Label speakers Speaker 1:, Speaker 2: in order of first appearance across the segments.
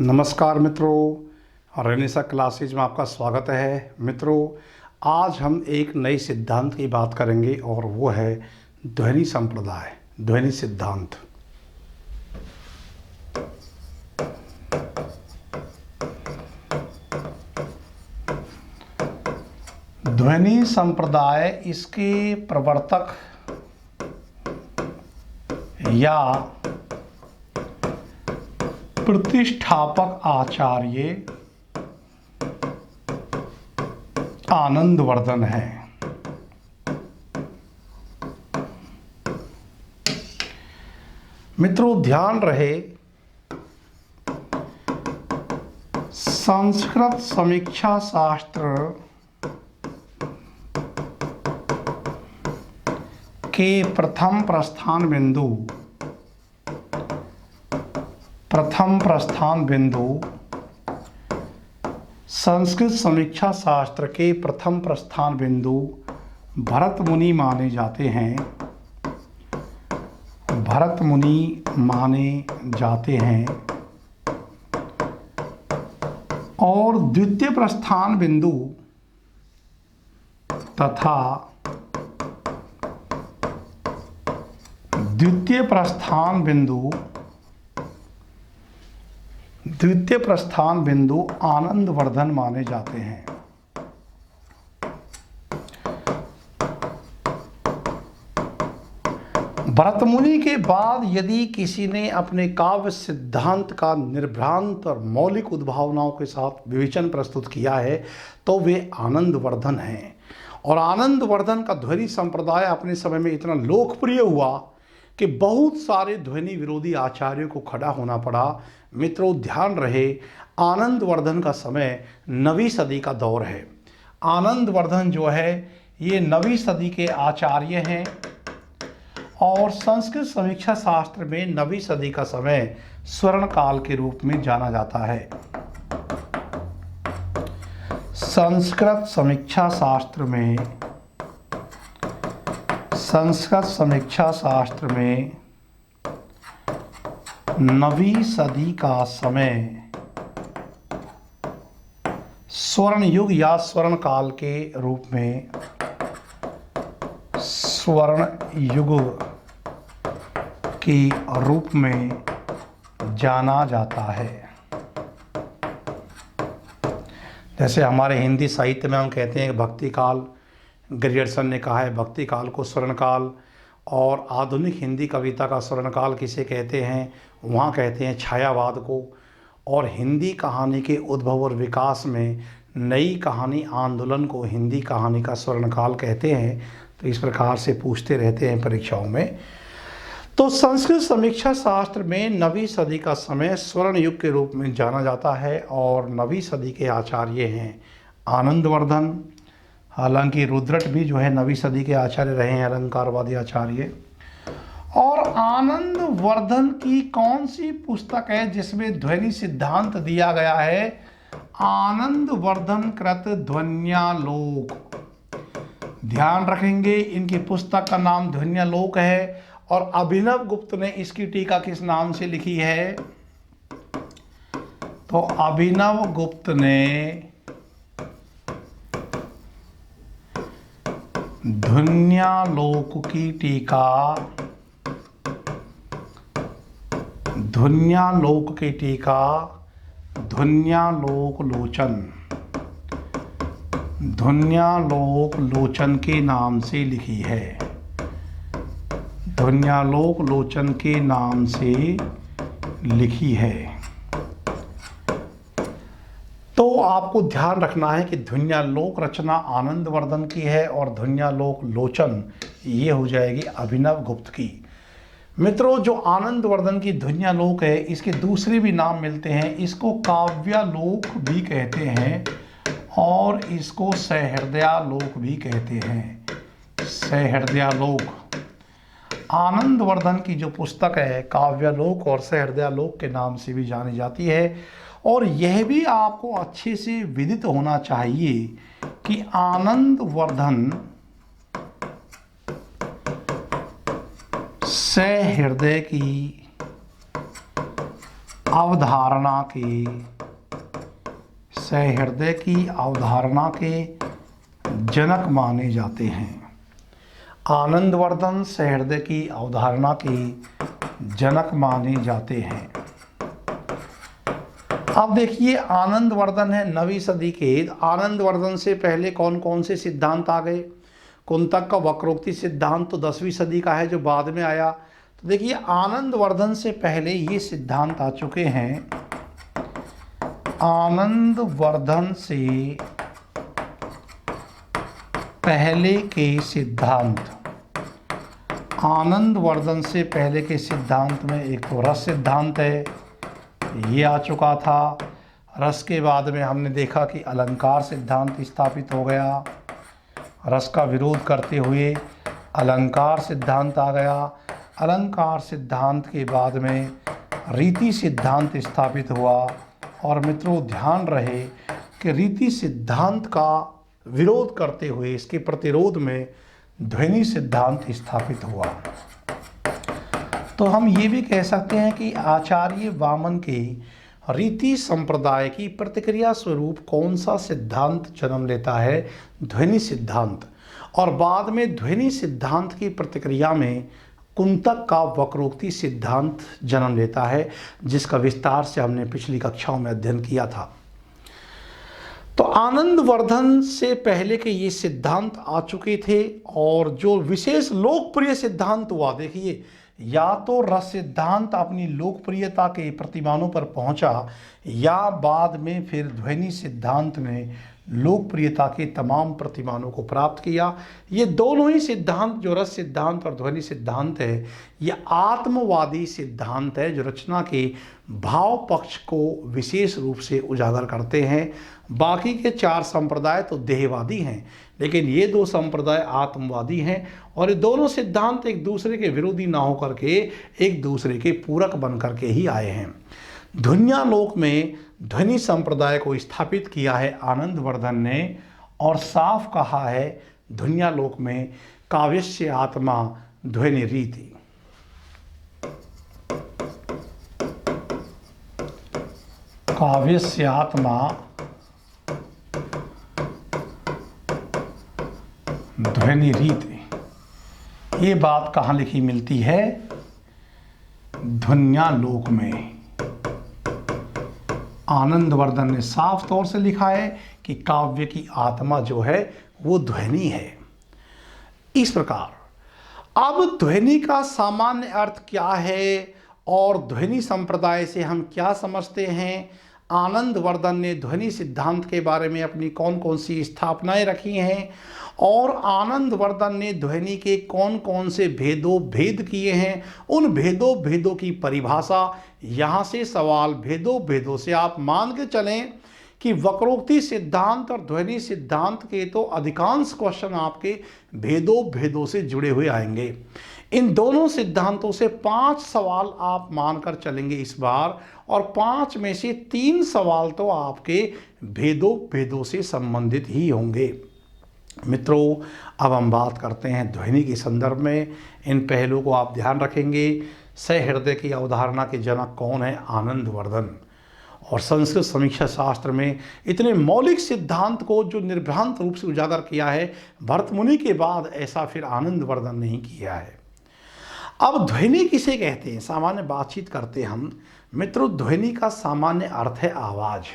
Speaker 1: नमस्कार मित्रों, Renaissance classes में आपका स्वागत है। मित्रों, आज हम एक नए सिद्धांत की बात करेंगे और वो है ध्वनि संप्रदाय, ध्वनि सिद्धांत। ध्वनि संप्रदाय इसके प्रवर्तक या प्रतिष्ठापक आचार्य आनंदवर्धन है। मित्रों, ध्यान रहे, संस्कृत समीक्षा शास्त्र के प्रथम प्रस्थान बिंदु संस्कृत समीक्षा शास्त्र के प्रथम प्रस्थान बिंदु भरत मुनि माने जाते हैं। भरत मुनि माने जाते हैं और द्वितीय प्रस्थान बिंदु तथा द्वितीय प्रस्थान बिंदु आनंदवर्धन माने जाते हैं। भरत मुनि के बाद यदि किसी ने अपने काव्य सिद्धांत का निर्भ्रांत और मौलिक उद्भावनाओं के साथ विवेचन प्रस्तुत किया है तो वे आनंदवर्धन हैं। और आनंदवर्धन का ध्वनि संप्रदाय अपने समय में इतना लोकप्रिय हुआ कि बहुत सारे ध्वनि विरोधी आचार्यों को खड़ा होना पड़ा। मित्रों, ध्यान रहे, आनंदवर्धन का समय नवीं सदी का दौर है। आनंदवर्धन जो है ये नवीं सदी के आचार्य हैं और संस्कृत समीक्षा शास्त्र में नवीं सदी का समय स्वर्ण काल के रूप में जाना जाता है। संस्कृत समीक्षा शास्त्र में नवीं सदी का समय स्वर्ण युग या स्वर्ण काल के रूप में स्वर्ण युग के रूप में जाना जाता है। जैसे हमारे हिंदी साहित्य में हम कहते हैं कि भक्ति काल, ग्रियर्सन ने कहा है भक्ति काल को स्वर्ण काल, और आधुनिक हिंदी कविता का स्वर्ण काल किसे कहते हैं, वहाँ कहते हैं छायावाद को। और हिंदी कहानी के उद्भव और विकास में नई कहानी आंदोलन को हिंदी कहानी का स्वर्ण काल कहते हैं। तो इस प्रकार से पूछते रहते हैं परीक्षाओं में। तो संस्कृत समीक्षा शास्त्र में नवीं सदी का समय स्वर्ण युग के रूप में जाना जाता है और नवीं सदी के आचार्य हैं आनंदवर्धन। हालांकि रुद्रट भी जो है नवीं सदी के आचार्य रहे हैं, अलंकारवादी आचार्य। और आनंदवर्धन की कौन सी पुस्तक है जिसमें ध्वनि सिद्धांत दिया गया है? आनंदवर्धन कृत ध्वन्यालोक। ध्यान रखेंगे, इनकी पुस्तक का नाम ध्वन्यालोक है। और अभिनव गुप्त ने इसकी टीका किस नाम से लिखी है? तो अभिनव गुप्त ने ध्वन्यालोक की टीका, ध्वन्यालोक लोचन के नाम से लिखी है। ध्वन्यालोक लोचन के नाम से लिखी है। तो आपको ध्यान रखना है कि ध्वन्यालोक रचना आनंदवर्धन की है और ध्वन्यालोक लोचन ये हो जाएगी अभिनव गुप्त की। मित्रों, जो आनंदवर्धन की ध्वन्यालोक है इसके दूसरे भी नाम मिलते हैं। इसको काव्यालोक भी कहते हैं और इसको सहृदयालोक भी कहते हैं। सहृदयालोक आनंदवर्धन की जो पुस्तक है काव्यालोक और सहृदयालोक के नाम से भी जानी जाती है। और यह भी आपको अच्छे से विदित होना चाहिए कि आनंदवर्धन सहृदय की अवधारणा के, सहृदय की अवधारणा के जनक माने जाते हैं। आनंदवर्धन सहृदय की अवधारणा के जनक माने जाते हैं। अब देखिए, आनंदवर्धन है 9वीं सदी के। आनंदवर्धन से पहले कौन कौन से सिद्धांत आ गए? कुंतक का वक्रोक्ति सिद्धांत तो 10वीं सदी का है, जो बाद में आया। तो देखिए, आनंदवर्धन से पहले ये सिद्धांत आ चुके हैं। आनंदवर्धन से पहले के सिद्धांत, आनंदवर्धन से पहले के सिद्धांत में एक तो रस सिद्धांत है, ये आ चुका था। रस के बाद में हमने देखा कि अलंकार सिद्धांत स्थापित हो गया। रस का विरोध करते हुए अलंकार सिद्धांत आ गया। अलंकार सिद्धांत के बाद में रीति सिद्धांत स्थापित हुआ। और मित्रों, ध्यान रहे कि रीति सिद्धांत का विरोध करते हुए इसके प्रतिरोध में ध्वनि सिद्धांत स्थापित हुआ। तो हम ये भी कह सकते हैं कि आचार्य वामन के रीति संप्रदाय की प्रतिक्रिया स्वरूप कौन सा सिद्धांत जन्म लेता है? ध्वनि सिद्धांत। और बाद में ध्वनि सिद्धांत की प्रतिक्रिया में कुंतक का वक्रोक्ति सिद्धांत जन्म लेता है, जिसका विस्तार से हमने पिछली कक्षाओं में अध्ययन किया था। तो आनंदवर्धन से पहले के ये सिद्धांत आ चुके थे। और जो विशेष लोकप्रिय सिद्धांत हुआ, देखिए, या तो रस सिद्धांत अपनी लोकप्रियता के प्रतिमानों पर पहुंचा, या बाद में फिर ध्वनि सिद्धांत ने लोकप्रियता के तमाम प्रतिमानों को प्राप्त किया। ये दोनों ही सिद्धांत, जो रस सिद्धांत और ध्वनि सिद्धांत है, ये आत्मवादी सिद्धांत है, जो रचना के भाव पक्ष को विशेष रूप से उजागर करते हैं। बाकी के 4 संप्रदाय तो देहवादी हैं, लेकिन ये 2 संप्रदाय आत्मवादी हैं। और ये दोनों सिद्धांत एक दूसरे के विरोधी ना होकर के एक दूसरे के पूरक बन करके ही आए हैं। ध्वन्यालोक में ध्वनि संप्रदाय को स्थापित किया है आनंदवर्धन ने, और साफ कहा है ध्वन्यालोक में काव्यस्य आत्मा ध्वनि रीति। काव्यस्य आत्मा ध्वनि रीति। ये बात कहाँ लिखी मिलती है? ध्वन्यालोक में। आनंदवर्धन ने साफ तौर से लिखा है कि काव्य की आत्मा जो है वो ध्वनि है। इस प्रकार अब ध्वनि का सामान्य अर्थ क्या है और ध्वनि संप्रदाय से हम क्या समझते हैं? आनंदवर्धन ने ध्वनि सिद्धांत के बारे में अपनी कौन कौन सी स्थापनाएं रखी हैं, और आनंदवर्धन ने ध्वनि के कौन कौन से भेद किए हैं, उन भेदों की परिभाषा। यहाँ से सवाल भेदों से आप मान के चलें कि वक्रोक्ति सिद्धांत और ध्वनि सिद्धांत के तो अधिकांश क्वेश्चन आपके भेदों से जुड़े हुए आएंगे। इन दोनों सिद्धांतों से 5 सवाल आप मानकर चलेंगे इस बार, और 5 में से 3 सवाल तो आपके भेदों से संबंधित ही होंगे। मित्रों, अब हम बात करते हैं ध्वनि के संदर्भ में। इन पहलुओं को आप ध्यान रखेंगे। सहृदय की अवधारणा के जनक कौन है? आनंदवर्धन। और संस्कृत समीक्षा शास्त्र में इतने मौलिक सिद्धांत को जो निर्भ्रांत रूप से उजागर किया है, भरतमुनि के बाद ऐसा फिर आनंदवर्धन ने ही किया है। अब ध्वनि किसे कहते हैं? सामान्य बातचीत करते हम। मित्रों, ध्वनि का सामान्य अर्थ है आवाज़।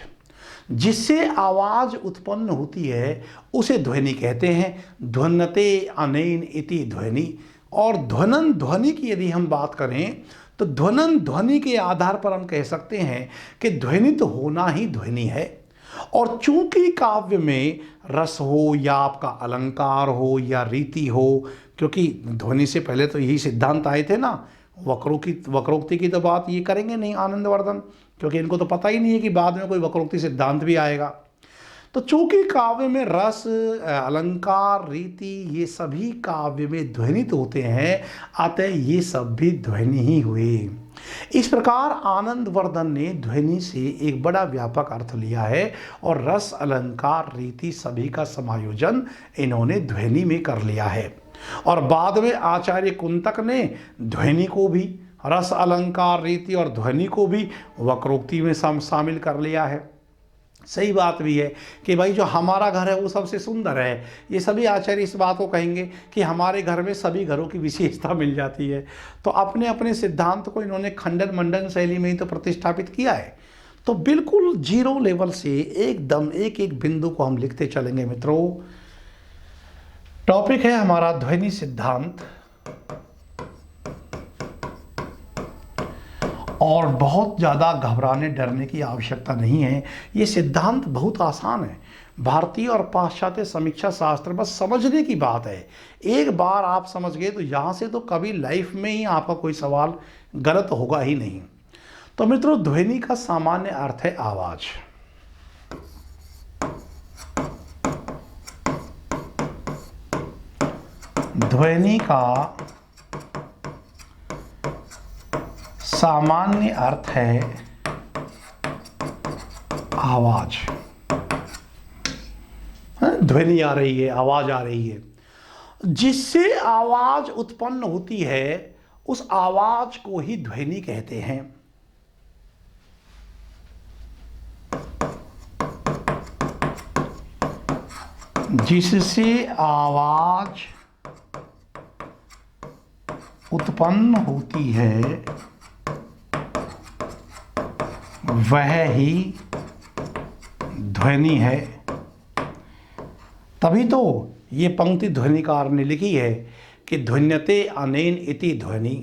Speaker 1: जिससे आवाज़ उत्पन्न होती है उसे ध्वनि कहते हैं। ध्वन्यते अनेन इति ध्वनि। और ध्वनन ध्वनि की यदि हम बात करें तो ध्वनन ध्वनि के आधार पर हम कह सकते हैं कि ध्वनि तो होना ही ध्वनि है। और चूंकि काव्य में रस हो या आपका अलंकार हो या रीति हो, क्योंकि ध्वनि से पहले तो यही सिद्धांत आए थे ना, वक्रोक्ति की तो बात ये करेंगे नहीं आनंदवर्धन, क्योंकि इनको तो पता ही नहीं है कि बाद में कोई वक्रोक्ति सिद्धांत भी आएगा। तो चूंकि काव्य में रस, अलंकार, रीति, ये सभी काव्य में ध्वनित होते हैं, अतः ये सब भी ध्वनि ही हुए। इस प्रकार आनंदवर्धन ने ध्वनि से एक बड़ा व्यापक अर्थ लिया है, और रस, अलंकार, रीति सभी का समायोजन इन्होंने ध्वनि में कर लिया है। और बाद में आचार्य कुंतक ने ध्वनि को भी रस, अलंकार, रीति और ध्वनि को भी वक्रोक्ति में शामिल कर लिया है। सही बात भी है कि भाई जो हमारा घर है वो सबसे सुंदर है। ये सभी आचार्य इस बात को कहेंगे कि हमारे घर में सभी घरों की विशेषता मिल जाती है। तो अपने अपने सिद्धांत को इन्होंने खंडन मंडन शैली में ही तो प्रतिष्ठापित किया है। तो बिल्कुल जीरो लेवल से एकदम एक एक बिंदु को हम लिखते चलेंगे मित्रों। टॉपिक है हमारा ध्वनि सिद्धांत, और बहुत ज़्यादा घबराने डरने की आवश्यकता नहीं है। ये सिद्धांत बहुत आसान है। भारतीय और पाश्चात्य समीक्षा शास्त्र बस समझने की बात है। एक बार आप समझ गए तो यहाँ से तो कभी लाइफ में ही आपका कोई सवाल गलत होगा ही नहीं। तो मित्रों, ध्वनि का सामान्य अर्थ है आवाज़। ध्वनि का सामान्य अर्थ है आवाज। ध्वनि आ रही है, आवाज आ रही है। जिससे आवाज उत्पन्न होती है उस आवाज को ही ध्वनि कहते हैं। जिससे आवाज उत्पन्न होती है वह ही ध्वनि है। तभी तो ये पंक्ति ध्वनिकार ने लिखी है कि ध्वन्यते अनेन इति ध्वनि।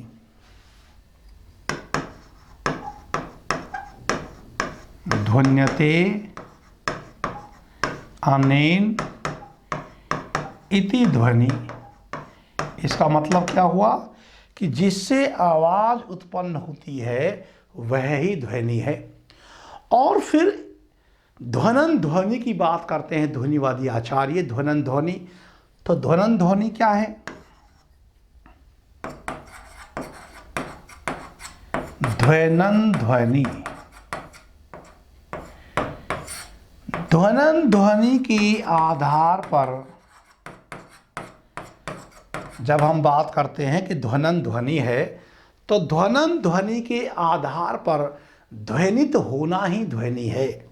Speaker 1: ध्वन्यते अनेन इति ध्वनि। इसका मतलब क्या हुआ कि जिससे आवाज उत्पन्न होती है वह ही ध्वनि है। और फिर ध्वनन ध्वनि की बात करते हैं ध्वनिवादी आचार्य। ध्वनन ध्वनि, तो ध्वनन ध्वनि क्या है? ध्वनन ध्वनि, ध्वनन ध्वनि के आधार पर जब हम बात करते हैं कि ध्वनन ध्वनि है, तो ध्वनन ध्वनि के आधार पर ध्वनित होना ही ध्वनि है।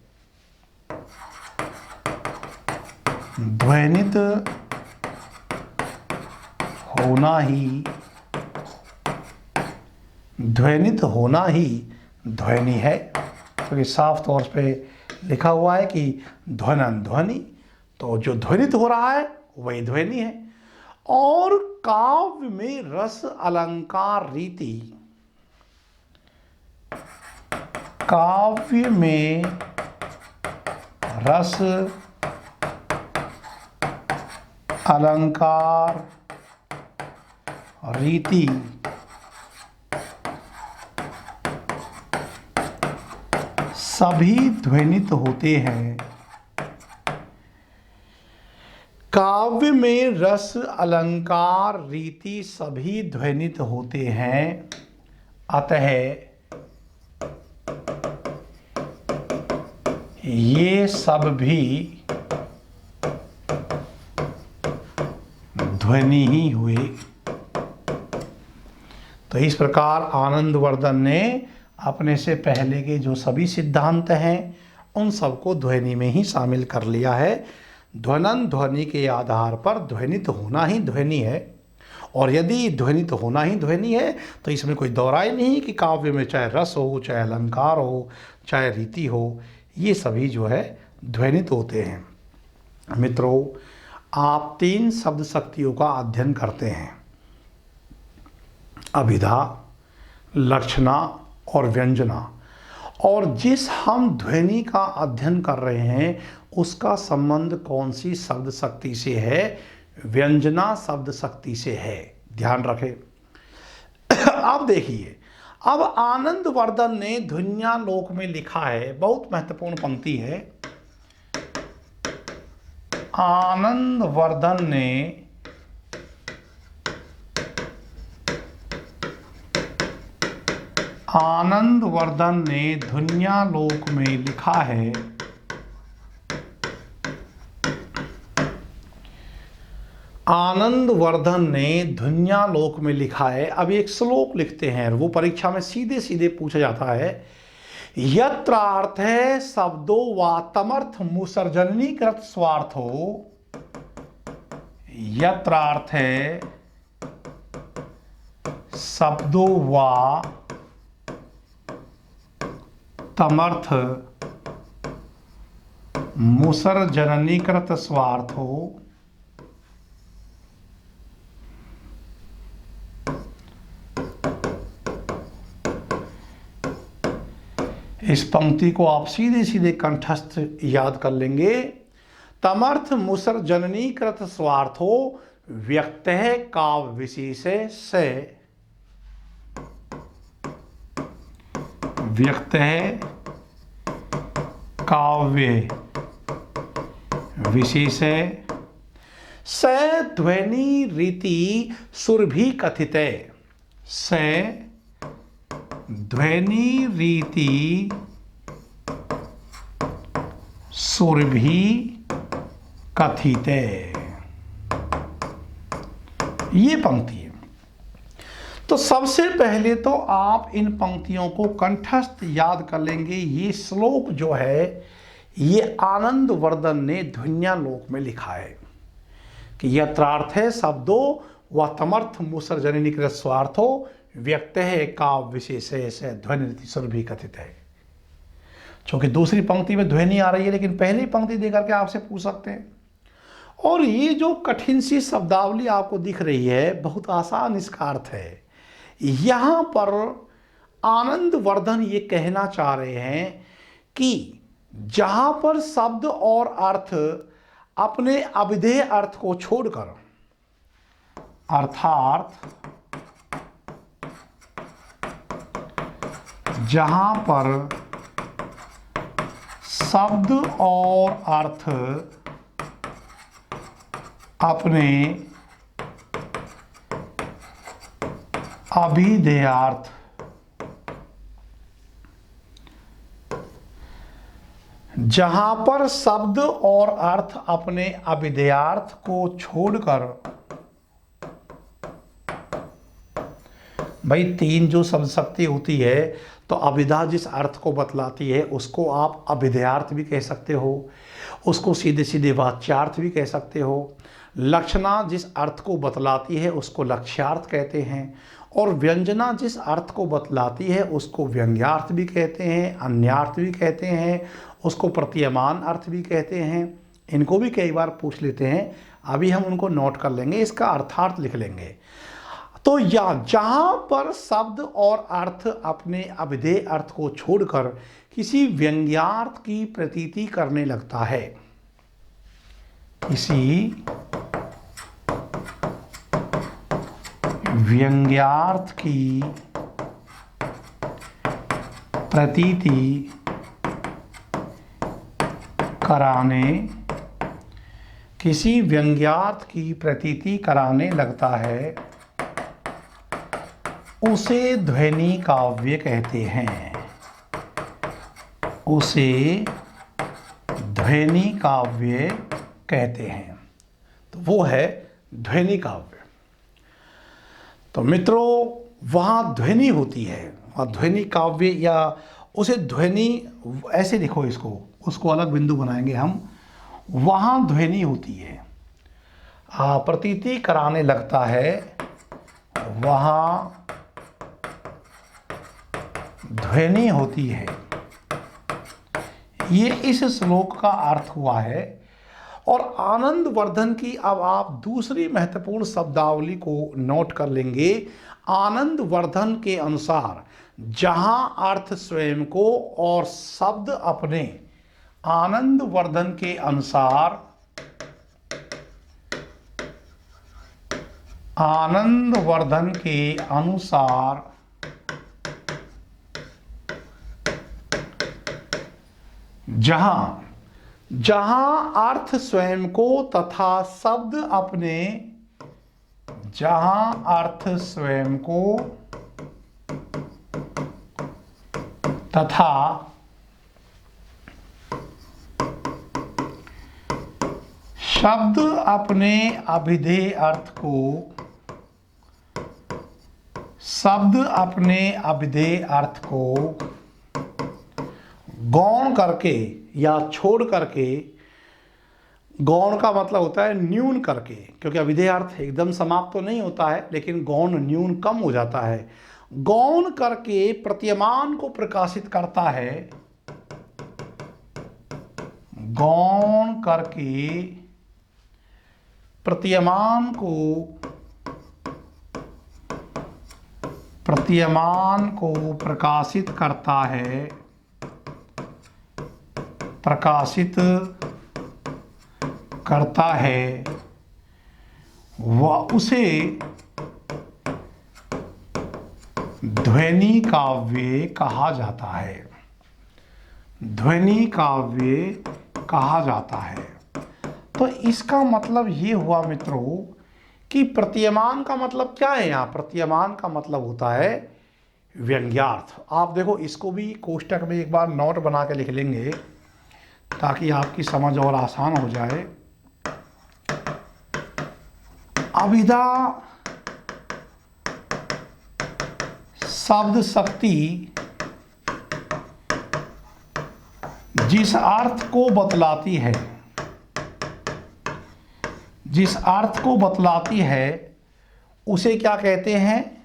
Speaker 1: ध्वनित होना ही, ध्वनित होना ही ध्वनि है। तो ये साफ तौर पे लिखा हुआ है कि ध्वनन ध्वनि, तो जो ध्वनित हो रहा है वही ध्वनि है। और काव्य में रस, अलंकार, रीति, काव्य में रस, अलंकार, रीति सभी ध्वनित होते हैं। काव्य में रस, अलंकार, रीति सभी ध्वनित होते हैं। अतः ये सब भी ध्वनि ही हुए। तो इस प्रकार आनंदवर्धन ने अपने से पहले के जो सभी सिद्धांत हैं उन सबको ध्वनि में ही शामिल कर लिया है। ध्वनन ध्वनि के आधार पर ध्वनित होना ही ध्वनि है। और यदि ध्वनित होना ही ध्वनि है तो इसमें कोई दौराई नहीं कि काव्य में चाहे रस हो, चाहे अलंकार हो, चाहे रीति हो, ये सभी जो है ध्वनित होते हैं। मित्रों, आप 3 शब्द शक्तियों का अध्ययन करते हैं, अभिधा, लक्षणा और व्यंजना। और जिस हम ध्वनि का अध्ययन कर रहे हैं उसका संबंध कौन सी शब्द शक्ति से है? व्यंजना शब्द शक्ति से है। ध्यान रखें। अब देखिए, अब आनंदवर्धन ने ध्वन्यालोक में लिखा है, बहुत महत्वपूर्ण पंक्ति है। आनंदवर्धन ने ध्वन्यालोक में लिखा है, आनंदवर्धन ने ध्वन्यालोक में लिखा है। अब एक श्लोक लिखते हैं, वो परीक्षा में सीधे सीधे पूछा जाता है। यत्रार्थ है शब्दो वा तमर्थ मुसर्जननी कृत स्वार्थो। यत्रार्थ है शब्दो वा तमर्थ मुसर्जननी कृत स्वार्थो। इस पंक्ति को आप सीधे सीधे कंठस्थ याद कर लेंगे। तमर्थ मुसर्जननी कृत स्वार्थो व्यक्त है काव्य विशेषे से। व्यक्त है काव्य विशेषे से ध्वनि रीति सुरभि कथिते। से ध्वनि रीति सुरभि कथिते। ये पंक्ति है। तो सबसे पहले तो आप इन पंक्तियों को कंठस्थ याद कर लेंगे। ये श्लोक जो है ये आनंदवर्धन ने ध्वन्यालोक में लिखा है कि यत्रार्थ है शब्दों व तमर्थ मुसर्जननी कृत स्वार्थो व्यक्त है काव्य विशेषे से ध्वनि सुरभि कथित है। क्योंकि दूसरी पंक्ति में ध्वनि आ रही है, लेकिन पहली पंक्ति देकर के आपसे पूछ सकते हैं। और ये जो कठिन सी शब्दावली आपको दिख रही है, बहुत आसान इसका अर्थ है। यहाँ पर आनंदवर्धन ये कहना चाह रहे हैं कि जहाँ पर शब्द और अर्थ अपने अविधेय अर्थ को छोड़कर, अर्थात जहाँ पर शब्द और अर्थ अपने अभिधेयार्थ जहाँ पर शब्द और अर्थ अपने अभिधेयार्थ को छोड़कर, भाई तीन जो शब्द शक्ति होती है, तो अभिधा जिस अर्थ को बतलाती है उसको आप अभिधेयार्थ भी कह सकते हो, उसको सीधे सीधे वाच्यार्थ भी कह सकते हो। लक्षणा जिस अर्थ को बतलाती है उसको लक्ष्यार्थ कहते हैं, और व्यंजना जिस अर्थ को बतलाती है उसको व्यंग्यार्थ भी कहते हैं, अन्यार्थ भी कहते हैं, उसको प्रतीयमान अर्थ भी कहते हैं। इनको भी कई बार पूछ लेते हैं, अभी हम उनको नोट कर लेंगे, इसका अर्थार्थ लिख लेंगे। तो या जहाँ पर शब्द और अर्थ अपने अभिधेय अर्थ को छोड़कर किसी व्यंग्यार्थ की प्रतीति करने लगता है, किसी व्यंग्यार्थ की प्रतीति कराने, किसी व्यंग्यार्थ की प्रतीति कराने लगता है, उसे ध्वनि काव्य कहते हैं। उसे ध्वनि काव्य कहते हैं। तो वो है ध्वनि काव्य। तो मित्रों, वहाँ ध्वनि होती है, वहाँ ध्वनि काव्य, या उसे ध्वनि, ऐसे लिखो इसको, उसको अलग बिंदु बनाएंगे हम। वहाँ ध्वनि होती है, प्रतीति कराने लगता है, वहाँ ध्वनि होती है। ये इस श्लोक का अर्थ हुआ है। और आनंदवर्धन की अब आप दूसरी महत्वपूर्ण शब्दावली को नोट कर लेंगे। आनंदवर्धन के अनुसार जहां अर्थ स्वयं को और शब्द अपने, आनंदवर्धन के अनुसार, आनंदवर्धन के अनुसार जहां अर्थ स्वयं को तथा शब्द अपने, जहां अर्थ स्वयं को तथा शब्द अपने अभिधेय अर्थ को, शब्द अपने अभिधेय अर्थ को गौण करके या छोड़ करके, गौण का मतलब होता है न्यून करके, क्योंकि अभिधेय अर्थ एकदम समाप्त तो नहीं होता है, लेकिन गौण न्यून कम हो जाता है। गौण करके प्रतीयमान को प्रकाशित करता है, गौण करके प्रतीयमान को प्रकाशित करता है, प्रकाशित करता है, वह उसे ध्वनि काव्य कहा जाता है, ध्वनि काव्य कहा जाता है। तो इसका मतलब ये हुआ मित्रों कि प्रतीयमान का मतलब क्या है। यहाँ प्रतीयमान का मतलब होता है व्यंग्यार्थ। आप देखो, इसको भी कोष्टक में एक बार नोट बना के लिख लेंगे ताकि आपकी समझ और आसान हो जाए। अभिधा शब्द शक्ति जिस अर्थ को बतलाती है, जिस अर्थ को बतलाती है उसे क्या कहते हैं?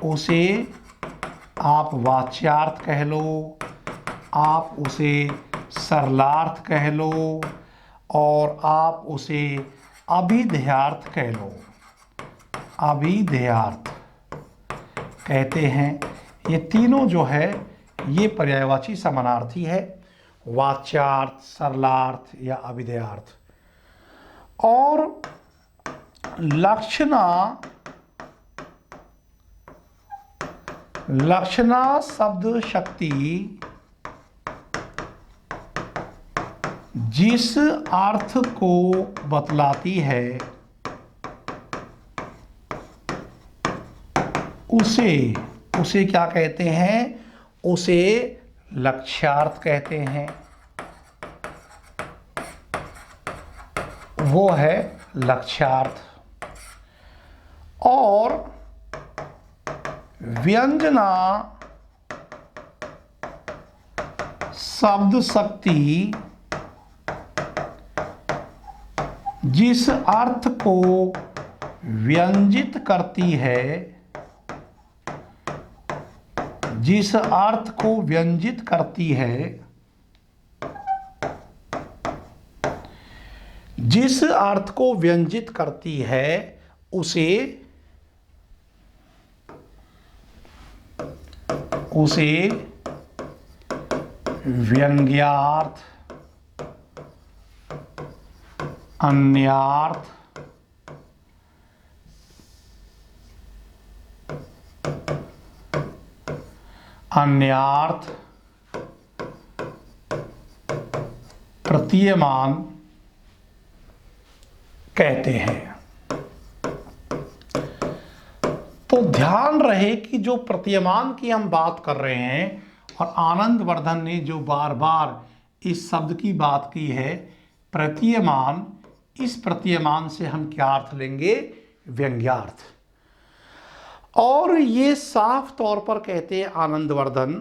Speaker 1: उसे आप वाच्यार्थ कह लो, आप उसे सरलार्थ कह लो, और आप उसे अभिधेयार्थ कह लो, अभिधेयार्थ कहते हैं। ये तीनों जो है ये पर्यायवाची समानार्थी है, वाच्यार्थ, सरलार्थ या अभिधेयार्थ। और लक्षणा शब्द शक्ति जिस अर्थ को बतलाती है उसे क्या कहते हैं? उसे लक्ष्यार्थ कहते हैं। वो है लक्ष्यार्थ। और व्यंजना शब्द शक्ति जिस अर्थ को व्यंजित करती है, जिस अर्थ को व्यंजित करती है, जिस अर्थ को व्यंजित करती है उसे व्यंग्यार्थ, अन्यार्थ, प्रतीयमान कहते हैं। तो ध्यान रहे कि जो प्रतीयमान की हम बात कर रहे हैं, और आनंदवर्धन ने जो बार बार इस शब्द की बात की है प्रतीयमान, इस प्रतीयमान से हम क्या अर्थ लेंगे? व्यंग्यार्थ। और ये साफ तौर पर कहते हैं आनंदवर्धन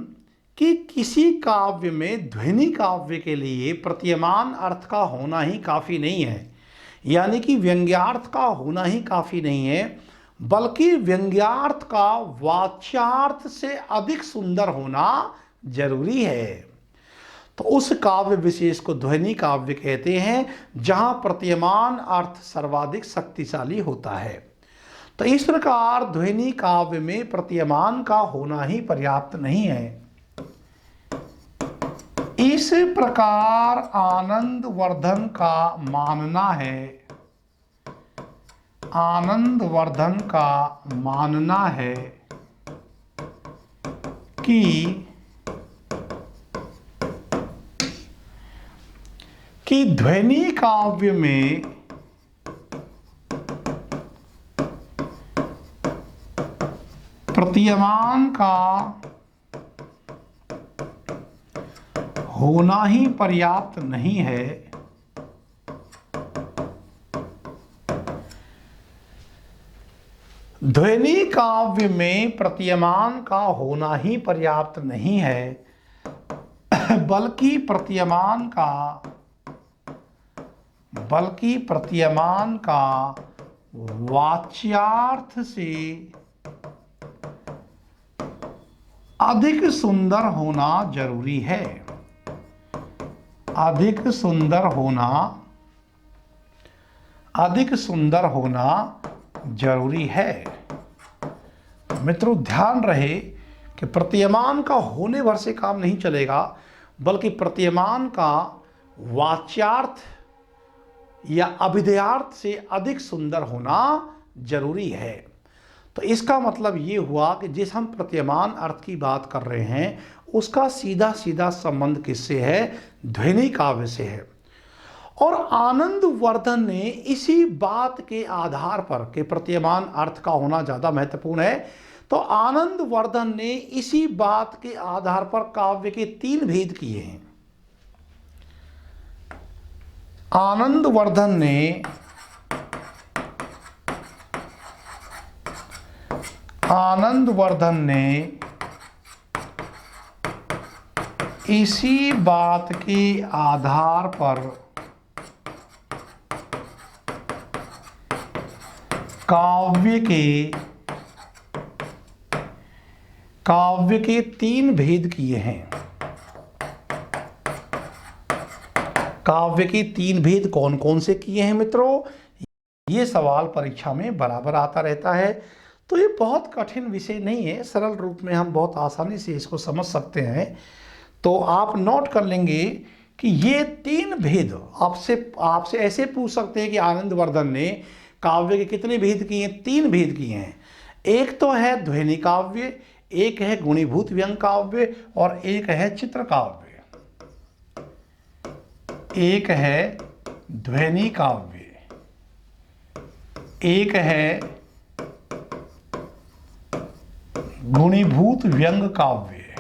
Speaker 1: कि किसी काव्य में ध्वनि काव्य के लिए प्रतीयमान अर्थ का होना ही काफ़ी नहीं है, यानी कि व्यंग्यार्थ का होना ही काफ़ी नहीं है, बल्कि व्यंग्यार्थ का वाच्यार्थ से अधिक सुंदर होना जरूरी है। तो उस काव्य विशेष को ध्वनि काव्य कहते हैं जहां प्रतीयमान अर्थ सर्वाधिक शक्तिशाली होता है। तो इस प्रकार ध्वनि काव्य में प्रतीयमान का होना ही पर्याप्त नहीं है। इस प्रकार आनंदवर्धन का मानना है, आनंदवर्धन का मानना है कि ध्वनि काव्य में प्रतीयमान का होना ही पर्याप्त नहीं है, ध्वनि काव्य में प्रतीयमान का होना ही पर्याप्त नहीं है, बल्कि प्रतीयमान का वाच्यार्थ से अधिक सुंदर होना जरूरी है। अधिक सुंदर होना जरूरी है। मित्रों, ध्यान रहे कि प्रतीयमान का होने भर से काम नहीं चलेगा, बल्कि प्रतीयमान का वाच्यार्थ या अभिधेयार्थ से अधिक सुंदर होना जरूरी है। तो इसका मतलब ये हुआ कि जिस हम प्रतीयमान अर्थ की बात कर रहे हैं उसका सीधा सीधा संबंध किससे है? ध्वनि काव्य से है। और आनंदवर्धन ने इसी बात के आधार पर कि प्रतीयमान अर्थ का होना ज़्यादा महत्वपूर्ण है, तो आनंदवर्धन ने इसी बात के आधार पर काव्य के 3 भेद किए हैं। आनंदवर्धन ने इसी बात के आधार पर काव्य के 3 भेद किए हैं। काव्य के 3 भेद कौन कौन से किए हैं मित्रों? ये सवाल परीक्षा में बराबर आता रहता है। तो ये बहुत कठिन विषय नहीं है, सरल रूप में हम बहुत आसानी से इसको समझ सकते हैं। तो आप नोट कर लेंगे कि ये 3 भेद आपसे ऐसे पूछ सकते हैं कि आनंदवर्धन ने काव्य के कितने भेद किए हैं? 3 भेद किए हैं। एक तो है ध्वनि काव्य, एक है गुणीभूत व्यंग काव्य और एक है चित्र काव्य। एक है ध्वनि काव्य, एक है गुणीभूत व्यंग काव्य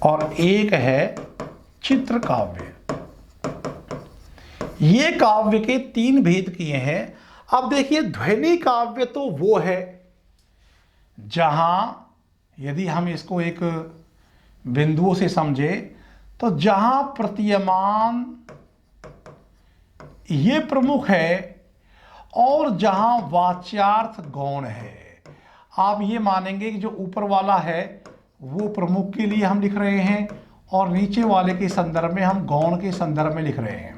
Speaker 1: और एक है चित्र काव्य। ये काव्य के 3 भेद किए हैं। अब देखिए, ध्वनि काव्य तो वो है जहां, यदि हम इसको एक बिंदुओं से समझे, तो जहां प्रतीयमान ये प्रमुख है और जहां वाच्यार्थ गौण है। आप ये मानेंगे कि जो ऊपर वाला है वो प्रमुख के लिए हम लिख रहे हैं और नीचे वाले के संदर्भ में हम गौण के संदर्भ में लिख रहे हैं।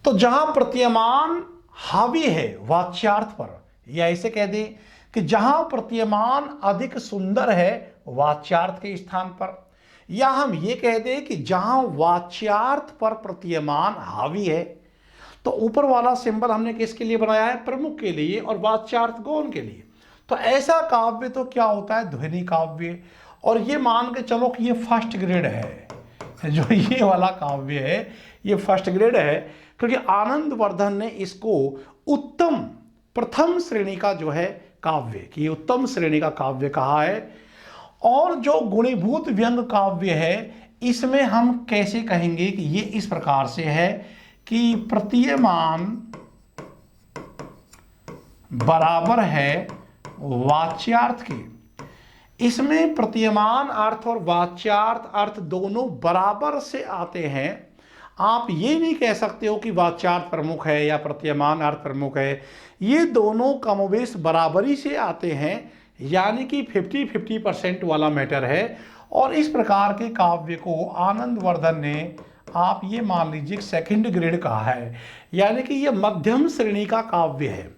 Speaker 1: तो जहां प्रतीयमान हावी है वाच्यार्थ पर, या ऐसे कह दें कि जहां प्रतीयमान अधिक सुंदर है वाच्यार्थ के स्थान पर, या हम ये कह दें कि जहां वाच्यार्थ पर प्रतीयमान हावी है। तो ऊपर वाला सिंबल हमने किसके लिए बनाया है? प्रमुख के लिए, और वाच्यार्थ गौण के लिए। तो ऐसा काव्य तो क्या होता है? ध्वनि काव्य। और ये मान के चलो कि ये फर्स्ट ग्रेड है, जो ये वाला काव्य है ये फर्स्ट ग्रेड है, क्योंकि आनंदवर्धन ने इसको उत्तम प्रथम श्रेणी का जो है काव्य, कि उत्तम श्रेणी का काव्य कहा है। और जो गुणीभूत व्यंग काव्य है, इसमें हम कैसे कहेंगे कि ये इस प्रकार से है कि प्रतीयमान बराबर है वाच्यार्थ के। इसमें प्रतीयमान अर्थ और वाच्यार्थ अर्थ दोनों बराबर से आते हैं। आप ये नहीं कह सकते हो कि वाच्यार्थ प्रमुख है या प्रतीयमान अर्थ प्रमुख है, ये दोनों कमोबेश बराबरी से आते हैं, यानी कि 50-50% वाला मैटर है। और इस प्रकार के काव्य को आनंदवर्धन ने, आप ये मान लीजिए, सेकंड ग्रेड कहा है, यानी कि ये मध्यम श्रेणी का काव्य है।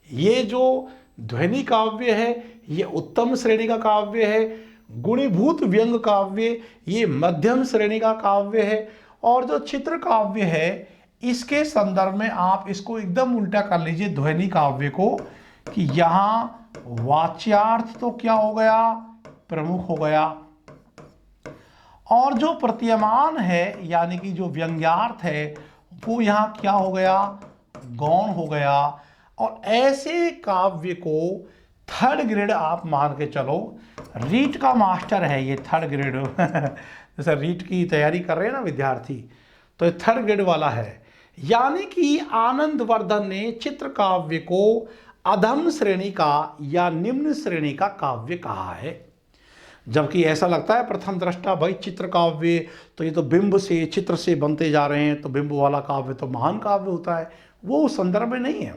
Speaker 1: ये जो ध्वनि काव्य है ये उत्तम श्रेणी का काव्य है, गुणीभूत व्यंग काव्य ये मध्यम श्रेणी का काव्य है, और जो चित्र काव्य है इसके संदर्भ में आप इसको एकदम उल्टा कर लीजिए ध्वनि काव्य को, कि यहाँ वाच्यार्थ तो क्या हो गया? प्रमुख हो गया, और जो प्रतीयमान है यानी कि जो व्यंग्यार्थ है वो यहाँ क्या हो गया? गौण हो गया। और ऐसे काव्य को थर्ड ग्रेड आप मान के चलो, रीट का मास्टर है ये थर्ड ग्रेड जैसे रीट की तैयारी कर रहे हैं ना विद्यार्थी, तो ये थर्ड ग्रेड वाला है। यानी कि आनंदवर्धन ने चित्र काव्य को अधम श्रेणी का या निम्न श्रेणी का काव्य कहा है। जबकि ऐसा लगता है प्रथम दृष्टा भाई चित्र काव्य तो ये तो बिंब से चित्र से बनते जा रहे हैं, तो बिंब वाला काव्य तो महान काव्य होता है, वो उस संदर्भ में नहीं है।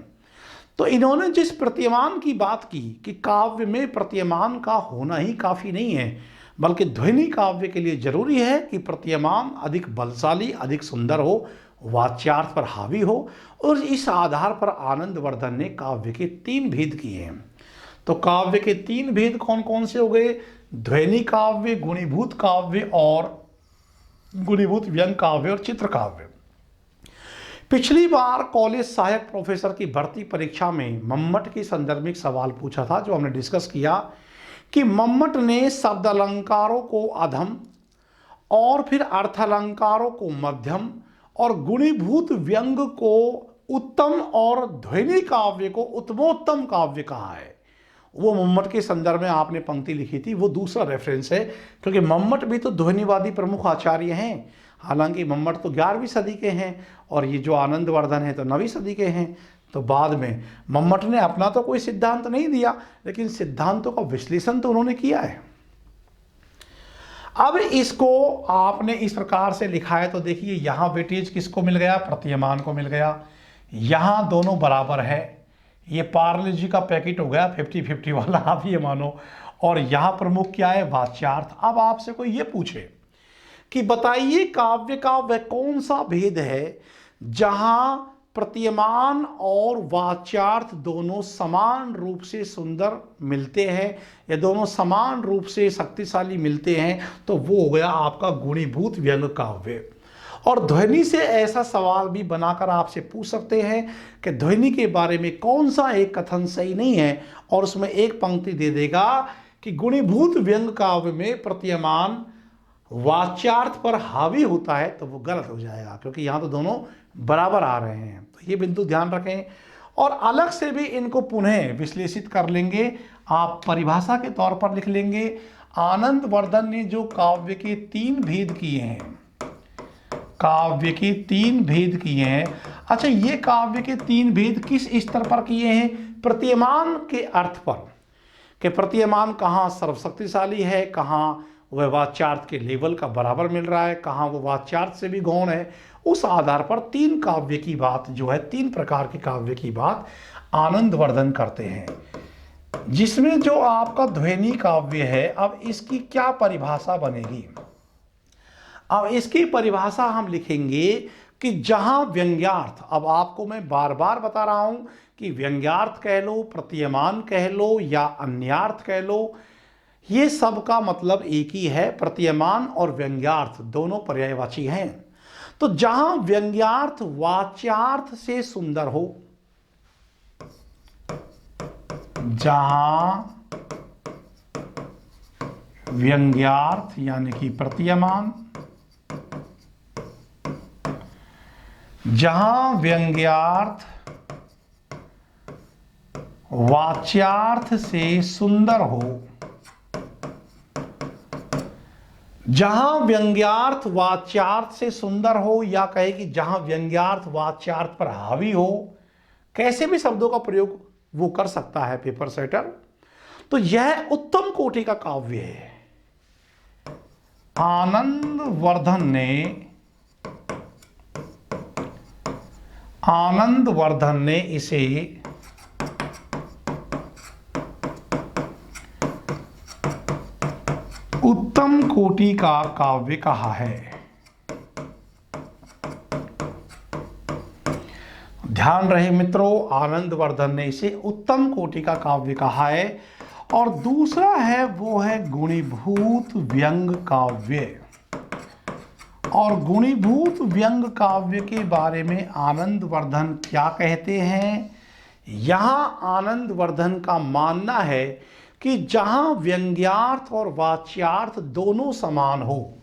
Speaker 1: तो इन्होंने जिस प्रतीयमान की बात की कि काव्य में प्रतीयमान का होना ही काफ़ी नहीं है, बल्कि ध्वनि काव्य के लिए जरूरी है कि प्रतीयमान अधिक बलशाली, अधिक सुंदर हो, वाच्यार्थ पर हावी हो, और इस आधार पर आनंदवर्धन ने काव्य के 3 भेद किए हैं। तो काव्य के 3 भेद कौन कौन से हो गए? ध्वनि काव्य, गुणीभूत काव्य और गुणीभूत व्यंग काव्य और चित्र काव्य। पिछली बार कॉलेज सहायक प्रोफेसर की भर्ती परीक्षा में मम्मट के संदर्भ में एक सवाल पूछा था, जो हमने डिस्कस किया कि मम्मट ने शब्द अलंकारों को अधम और फिर अर्थ अलंकारों को मध्यम और गुणीभूत व्यंग को उत्तम और ध्वनि काव्य को उत्तमोत्तम काव्य कहा है। वो मम्मट के संदर्भ में आपने पंक्ति लिखी थी, वो दूसरा रेफरेंस है, क्योंकि मम्मट भी तो ध्वनिवादी प्रमुख आचार्य हैं। हालांकि मम्मट तो 11वीं सदी के हैं और ये जो आनंदवर्धन है तो 9वीं सदी के हैं। तो बाद में मम्मट ने अपना तो कोई सिद्धांत नहीं दिया, लेकिन सिद्धांतों का विश्लेषण तो उन्होंने किया है। अब इसको आपने इस प्रकार से लिखा है तो देखिए, यहाँ वेटेज किसको मिल गया? प्रतीयमान को मिल गया। यहाँ दोनों बराबर है, ये पार्ले जी का पैकेट हो गया 50-50 वाला, आप ये मानो। और यहाँ प्रमुख क्या है? वाच्यार्थ। अब आपसे कोई ये पूछे कि बताइए काव्य का वह कौन सा भेद है जहां प्रतीयमान और वाच्यार्थ दोनों समान रूप से सुंदर मिलते हैं या दोनों समान रूप से शक्तिशाली मिलते हैं? तो वो हो गया आपका गुणीभूत व्यंग काव्य। और ध्वनि से ऐसा सवाल भी बनाकर आपसे पूछ सकते हैं कि ध्वनि के बारे में कौन सा एक कथन सही नहीं है, और उसमें एक पंक्ति दे देगा कि गुणीभूत व्यंग काव्य में प्रतीयमान वाच्यार्थ पर हावी होता है, तो वो गलत हो जाएगा, क्योंकि यहाँ तो दोनों बराबर आ रहे हैं। तो ये बिंदु ध्यान रखें, और अलग से भी इनको पुनः विश्लेषित कर लेंगे। आप परिभाषा के तौर पर लिख लेंगे, आनंदवर्धन ने जो काव्य के 3 भेद किए हैं, काव्य के 3 भेद किए हैं। अच्छा, ये काव्य के 3 भेद किस स्तर पर किए हैं? प्रतीयमान के अर्थ पर, कि प्रतीयमान कहाँ सर्वशक्तिशाली है, कहाँ वह वाच्यार्थ के लेवल का बराबर मिल रहा है, कहाँ वो वाच्यार्थ से भी गौण है। उस आधार पर 3 काव्य की बात जो है, 3 प्रकार के काव्य की बात आनंदवर्धन करते हैं, जिसमें जो आपका ध्वनि काव्य है, अब इसकी क्या परिभाषा बनेगी? अब इसकी परिभाषा हम लिखेंगे कि जहां व्यंग्यार्थ, अब आपको मैं बार बार बता रहा हूं कि व्यंग्यार्थ कह लो, प्रतीयमान कह लो या अन्यार्थ कह लो, ये सब का मतलब एक ही है। प्रतीयमान और व्यंग्यार्थ दोनों पर्यायवाची हैं। तो जहां व्यंग्यार्थ वाच्यार्थ से सुंदर हो, जहां व्यंग्यार्थ यानी कि प्रतीयमान, जहां व्यंग्यार्थ वाच्यार्थ से सुंदर हो, जहां व्यंग्यार्थ वाच्यार्थ से सुंदर हो, या कहे कि जहां व्यंग्यार्थ वाच्यार्थ पर हावी हो, कैसे भी शब्दों का प्रयोग वो कर सकता है पेपर सेटर, तो यह उत्तम कोटि का काव्य है। आनंदवर्धन ने इसे उत्तम कोटि का काव्य कहा है। ध्यान रहे मित्रों, आनंदवर्धन ने इसे उत्तम कोटि का काव्य कहा है। और दूसरा है वो है गुणीभूत व्यंग काव्य। और गुणीभूत व्यंग काव्य के बारे में आनंदवर्धन क्या कहते हैं? यहां आनंदवर्धन का मानना है कि जहां व्यंग्यार्थ और वाच्यार्थ दोनों समान हो,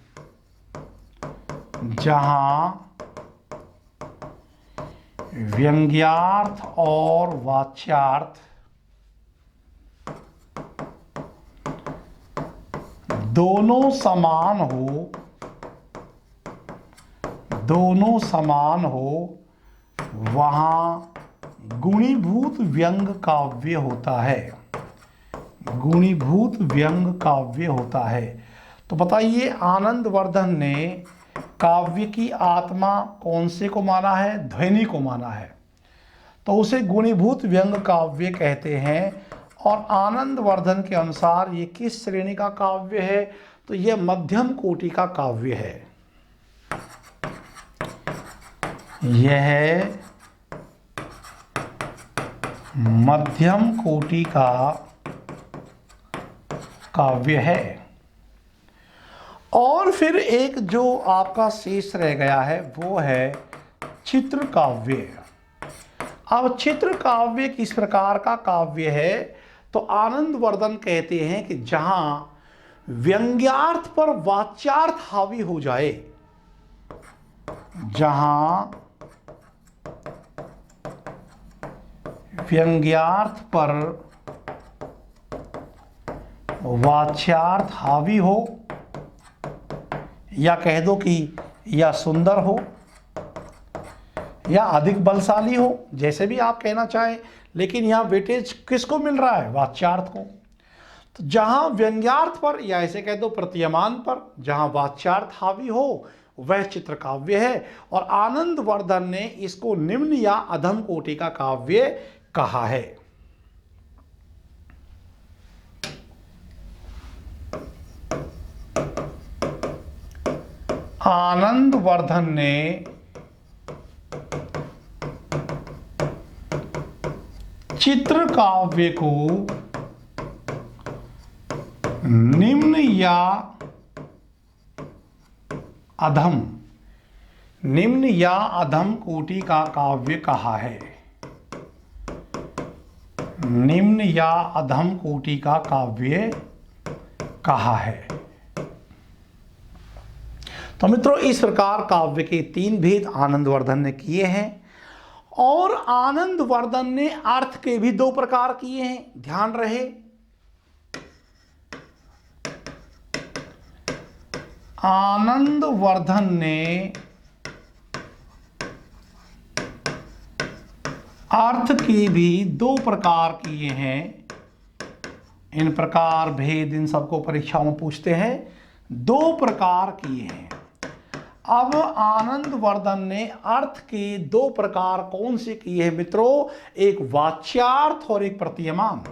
Speaker 1: जहां व्यंग्यार्थ और वाच्यार्थ दोनों समान हो, वहाँ गुणीभूत व्यंग काव्य होता है। गुणीभूत व्यंग काव्य होता है। तो बताइए आनंदवर्धन ने काव्य की आत्मा कौन से को माना है? ध्वनि को माना है, तो उसे गुणीभूत व्यंग काव्य कहते हैं। और आनंदवर्धन के अनुसार ये किस श्रेणी का काव्य है? तो यह मध्यम कोटि का काव्य है। यह मध्यम कोटि का काव्य है। और फिर एक जो आपका शेष रह गया है वो है चित्र काव्य। अब चित्र काव्य किस प्रकार का काव्य है? तो आनंदवर्धन कहते हैं कि जहां व्यंग्यार्थ पर वाच्यार्थ हावी हो जाए, जहां व्यंग्यार्थ पर वाच्यार्थ हावी हो, या कह दो कि या सुंदर हो या अधिक बलशाली हो, जैसे भी आप कहना चाहें, लेकिन यहां वेटेज किसको मिल रहा है? वाच्यार्थ को। तो जहां व्यंग्यार्थ पर या ऐसे कह दो प्रतीयमान पर जहां वाच्यार्थ हावी हो वह चित्र काव्य है। और आनंदवर्धन ने इसको निम्न या अधम कोटि का काव्य कहा है। आनंदवर्धन ने चित्र काव्य को निम्न या अधम कोटि का काव्य कहा है। निम्न या अधम कोटि का काव्य कहा है। तो मित्रों, इस प्रकार काव्य के 3 भेद आनंदवर्धन ने किए हैं। और आनंदवर्धन ने अर्थ के भी 2 प्रकार किए हैं, ध्यान रहे। आनंदवर्धन ने अर्थ के भी 2 प्रकार किए हैं। इन प्रकार भेद इन सबको परीक्षाओं में पूछते हैं। 2 प्रकार किए हैं। अब आनंदवर्धन ने अर्थ के 2 प्रकार कौन से किए हैं मित्रों? एक वाच्यार्थ और एक प्रतीयमान।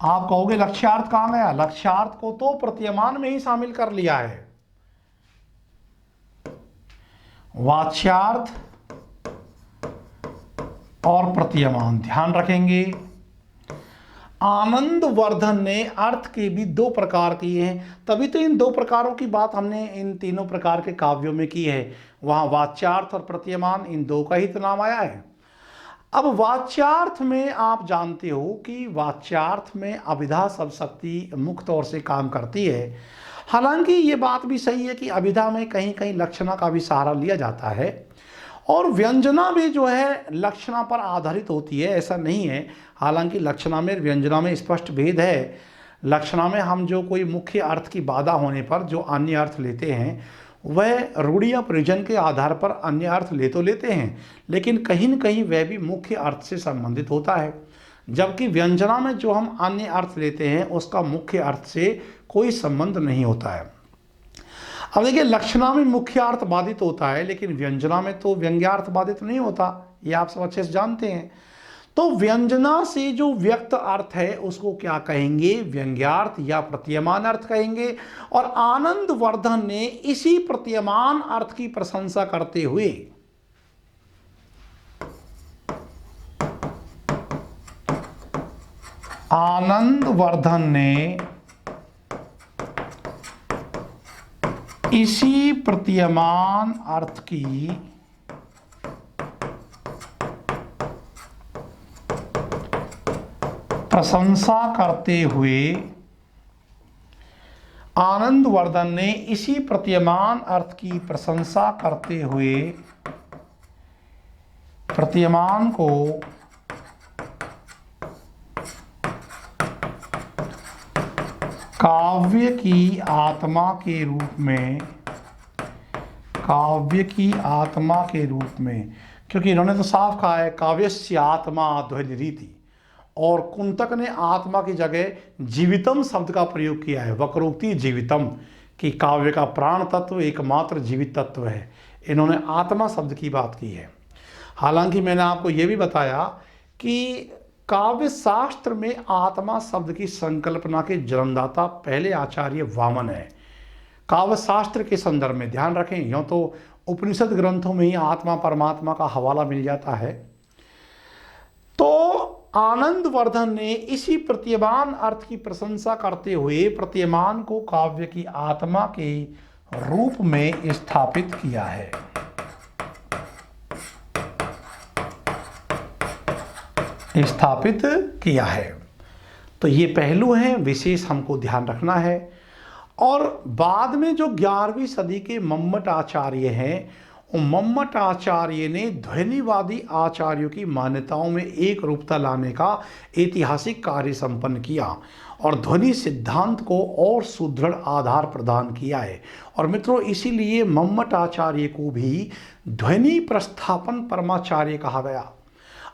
Speaker 1: आप कहोगे लक्ष्यार्थ कहां गया? लक्ष्यार्थ को तो प्रतीयमान में ही शामिल कर लिया है। वाच्यार्थ और प्रतीयमान ध्यान रखेंगे। आनंदवर्धन ने अर्थ के भी 2 प्रकार किए हैं, तभी तो इन 2 प्रकारों की बात हमने इन तीनों प्रकार के काव्यों में की है। वहां वाच्यार्थ और प्रतीयमान इन 2 का ही तो नाम आया है। अब वाच्यार्थ में आप जानते हो कि वाच्यार्थ में अभिधा शब्द शक्ति मुख्य तौर से काम करती है। हालांकि ये बात भी सही है कि अभिधा में कहीं कहीं लक्षणा का भी सहारा लिया जाता है, और व्यंजना भी जो है लक्षणा पर आधारित होती है, ऐसा नहीं है। हालांकि लक्षणा में व्यंजना में स्पष्ट भेद है। लक्षणा में हम जो कोई मुख्य अर्थ की बाधा होने पर जो अन्य अर्थ लेते हैं वह रूढ़ि या प्रयोजन के आधार पर अन्य अर्थ लेते हैं, लेकिन कहीं न कहीं वह भी मुख्य अर्थ से संबंधित होता है। जबकि व्यंजना में जो हम अन्य अर्थ लेते हैं उसका मुख्य अर्थ से कोई संबंध नहीं होता है। अब देखिए, लक्षणा में मुख्य अर्थ बाधित होता है, लेकिन व्यंजना में तो व्यंग्यार्थ बाधित नहीं होता, ये आप सब अच्छे से जानते हैं। तो व्यंजना से जो व्यक्त अर्थ है उसको क्या कहेंगे? व्यंग्यार्थ या प्रतीयमान अर्थ कहेंगे। और आनंदवर्धन ने इसी प्रतीयमान अर्थ की प्रशंसा करते हुए इसी प्रतीयमान अर्थ की प्रशंसा करते हुए आनंदवर्धन ने इसी प्रतीयमान अर्थ की प्रशंसा करते हुए प्रतीयमान को काव्य की आत्मा के रूप में क्योंकि इन्होंने तो साफ कहा है काव्यस्य आत्मा ध्वनि रीति, और कुंतक ने आत्मा की जगह जीवितम शब्द का प्रयोग किया है, वक्रोक्ति जीवितम, कि काव्य का प्राण तत्व एकमात्र जीवित तत्व है। इन्होंने आत्मा शब्द की बात की है। हालांकि मैंने आपको ये भी बताया कि काव्य शास्त्र में आत्मा शब्द की संकल्पना के जन्मदाता पहले आचार्य वामन है। काव्य शास्त्र के संदर्भ में ध्यान रखें, यूँ तो उपनिषद ग्रंथों में ही आत्मा परमात्मा का हवाला मिल जाता है। तो आनंदवर्धन ने इसी प्रतीयमान अर्थ की प्रशंसा करते हुए प्रतीयमान को काव्य की आत्मा के रूप में स्थापित किया है। तो ये पहलू हैं, विशेष हमको ध्यान रखना है। और बाद में जो 11वीं सदी के मम्मट आचार्य हैं, मम्मट आचार्य ने ध्वनिवादी आचार्यों की मान्यताओं में एक रूपता लाने का ऐतिहासिक कार्य संपन्न किया और ध्वनि सिद्धांत को और सुदृढ़ आधार प्रदान किया है। और मित्रों, इसीलिए मम्मट आचार्य को भी ध्वनि प्रस्थापन परमाचार्य कहा गया।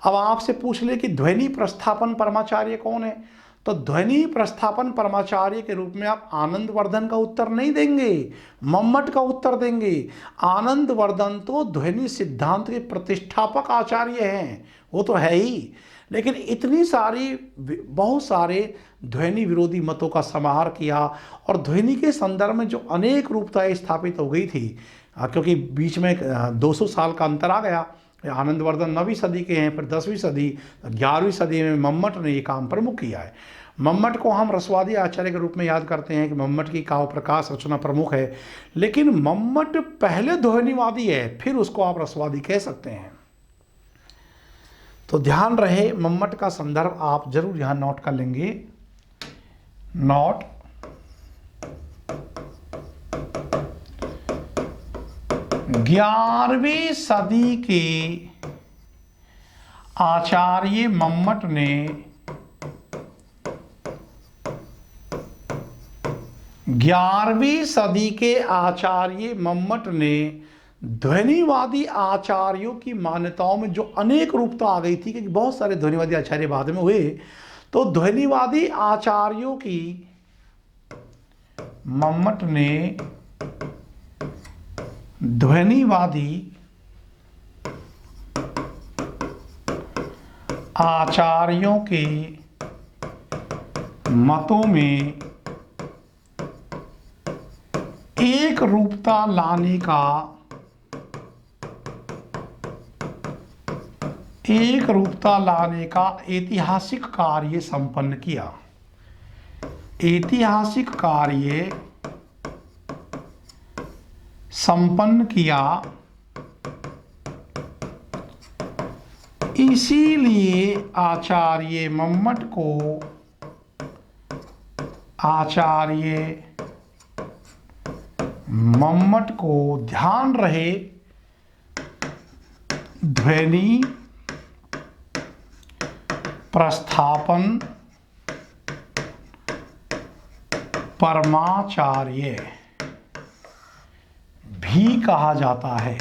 Speaker 1: अब आपसे पूछ ले कि ध्वनि प्रस्थापन परमाचार्य कौन है, तो ध्वनि प्रस्थापन परमाचार्य के रूप में आप आनंदवर्धन का उत्तर नहीं देंगे, मम्मट का उत्तर देंगे। आनंदवर्धन तो ध्वनि सिद्धांत के प्रतिष्ठापक आचार्य हैं, वो तो है ही, लेकिन इतनी सारी बहुत सारे ध्वनि विरोधी मतों का समाहार किया और ध्वनि के संदर्भ में जो अनेक रूपताएं स्थापित हो गई थी, क्योंकि बीच में 200 साल का अंतर आ गया। आनंदवर्धन 9वीं सदी के हैं, फिर 10वीं सदी 11वीं सदी में मम्मट ने ये काम प्रमुख किया है। मम्मट को हम रसवादी आचार्य के रूप में याद करते हैं कि मम्मट की काव्य प्रकाश रचना प्रमुख है, लेकिन मम्मट पहले ध्वनिवादी है, फिर उसको आप रसवादी कह सकते हैं। तो ध्यान रहे, मम्मट का संदर्भ आप जरूर यहाँ नोट कर लेंगे। नोट 11वीं सदी के आचार्य मम्मट ने 11वीं सदी के आचार्य मम्मट ने ध्वनिवादी आचार्यों की मान्यताओं में जो अनेक रूपता आ गई थी, क्योंकि बहुत सारे ध्वनिवादी आचार्य बाद में हुए, तो ध्वनिवादी आचार्यों की मम्मट ने ध्वनिवादी आचार्यों के मतों में एक रूपता लाने का ऐतिहासिक कार्य संपन्न किया। इसीलिए आचार्य मम्मट को ध्यान रहे, ध्वनि प्रस्थापन परमाचार्य भी कहा जाता है।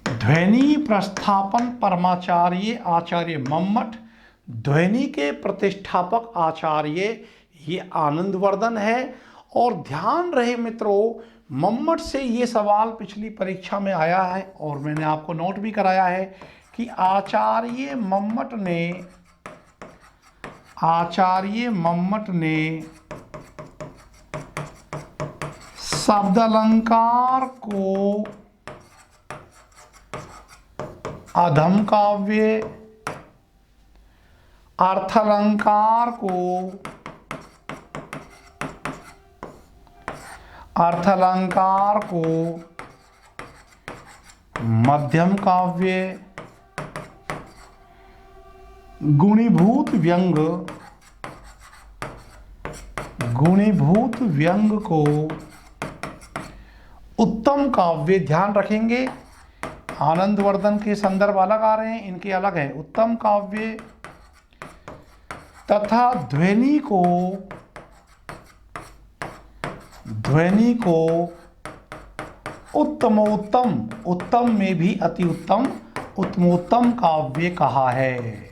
Speaker 1: ध्वनि प्रस्थापन परमाचार्य आचार्य मम्मट, ध्वनि के प्रतिष्ठापक आचार्य ये आनंदवर्धन है। और ध्यान रहे मित्रों, मम्मट से ये सवाल पिछली परीक्षा में आया है और मैंने आपको नोट भी कराया है कि आचार्य मम्मट ने शब्द अलंकार को अधम काव्य, अर्थालंकार को मध्यम काव्य, गुणीभूत व्यंग को उत्तम काव्य, ध्यान रखेंगे आनंदवर्धन के संदर्भ अलग आ रहे हैं, इनके अलग है, उत्तम काव्य तथा ध्वनि को उत्तमोत्तम, उत्तम में भी अति उत्तम, उत्तमोत्तम काव्य कहा है।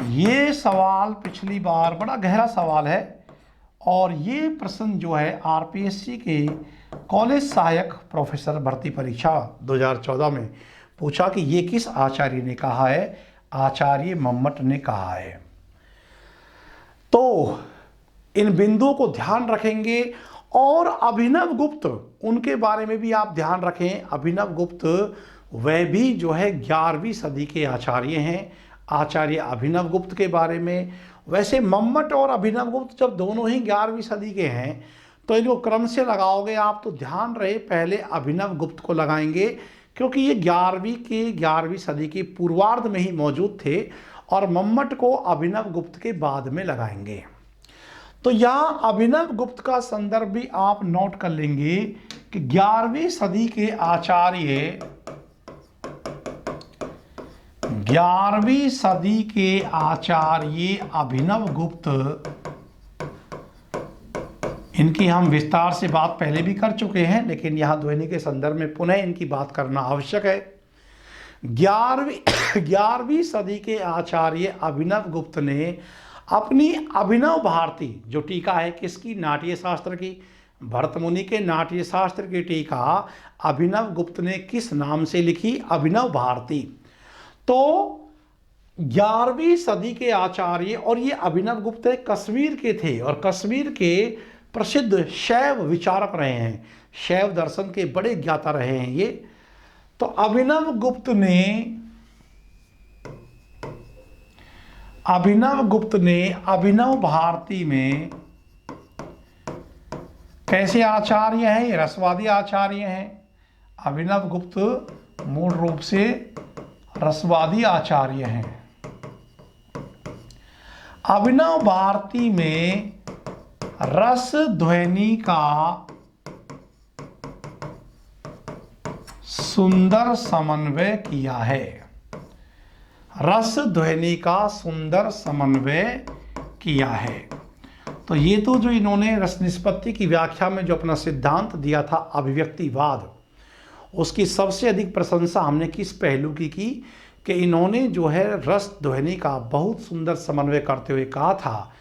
Speaker 1: ये सवाल पिछली बार बड़ा गहरा सवाल है और ये प्रश्न जो है आरपीएससी के कॉलेज सहायक प्रोफेसर भर्ती परीक्षा 2014 में पूछा कि ये किस आचार्य ने कहा है। आचार्य मम्मट ने कहा है। तो इन बिंदुओं को ध्यान रखेंगे और अभिनव गुप्त, उनके बारे में भी आप ध्यान रखें। अभिनव गुप्त वह भी जो है 11वीं सदी के आचार्य हैं। आचार्य अभिनव गुप्त के बारे में, वैसे मम्मट और अभिनव गुप्त जब दोनों ही 11वीं सदी के हैं तो इनको क्रम से लगाओगे आप तो ध्यान रहे पहले अभिनव गुप्त को लगाएंगे, क्योंकि ये 11वीं सदी के पूर्वार्ध में ही मौजूद थे, और मम्मट को अभिनव गुप्त के बाद में लगाएंगे। तो यहाँ अभिनव गुप्त का संदर्भ भी आप नोट कर लेंगे कि 11वीं सदी के आचार्य, 11वीं सदी के आचार्य अभिनव गुप्त, इनकी हम विस्तार से बात पहले भी कर चुके हैं, लेकिन यहाँ ध्वनि के संदर्भ में पुनः इनकी बात करना आवश्यक है। 11वीं सदी के आचार्य अभिनव गुप्त ने अपनी अभिनव भारती जो टीका है किसकी, नाट्य शास्त्र की, भरतमुनि के नाट्य शास्त्र की टीका अभिनव गुप्त ने किस नाम से लिखी, अभिनव भारती। तो 11वीं सदी के आचार्य, और ये अभिनव गुप्त कश्मीर के थे और कश्मीर के प्रसिद्ध शैव विचारक रहे हैं, शैव दर्शन के बड़े ज्ञाता रहे हैं ये। तो अभिनव गुप्त ने अभिनव भारती में कैसे आचार्य हैं, ये रसवादी आचार्य हैं। अभिनव गुप्त मूल रूप से रसवादी आचार्य हैं। अभिनव भारती में रस ध्वनि का सुंदर समन्वय किया है। रस ध्वनि का सुंदर समन्वय किया है। तो ये तो जो इन्होंने रस निष्पत्ति की व्याख्या में जो अपना सिद्धांत दिया था अभिव्यक्तिवाद, उसकी सबसे अधिक प्रशंसा हमने किस पहलू की कि इन्होंने जो है रस ध्वनि का बहुत सुंदर समन्वय करते हुए कहा था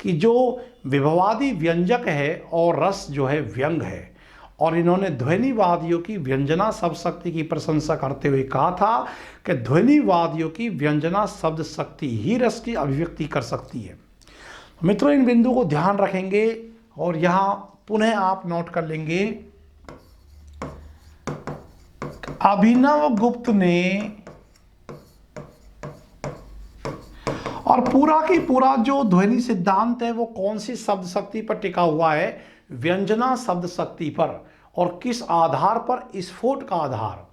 Speaker 1: कि जो विभवादि व्यंजक है और रस जो है व्यंग है, और इन्होंने ध्वनिवादियों की व्यंजना शब्द शक्ति की प्रशंसा करते हुए कहा था कि ध्वनिवादियों की व्यंजना शब्द शक्ति ही रस की अभिव्यक्ति कर सकती है। मित्रों, इन बिंदु को ध्यान रखेंगे और यहाँ पुनः आप नोट कर लेंगे। अभिनव गुप्त ने, और पूरा की पूरा जो ध्वनि सिद्धांत है वो कौन सी शब्द शक्ति पर टिका हुआ है, व्यंजना शब्द शक्ति पर। और किस आधार पर, स्फोट का आधार,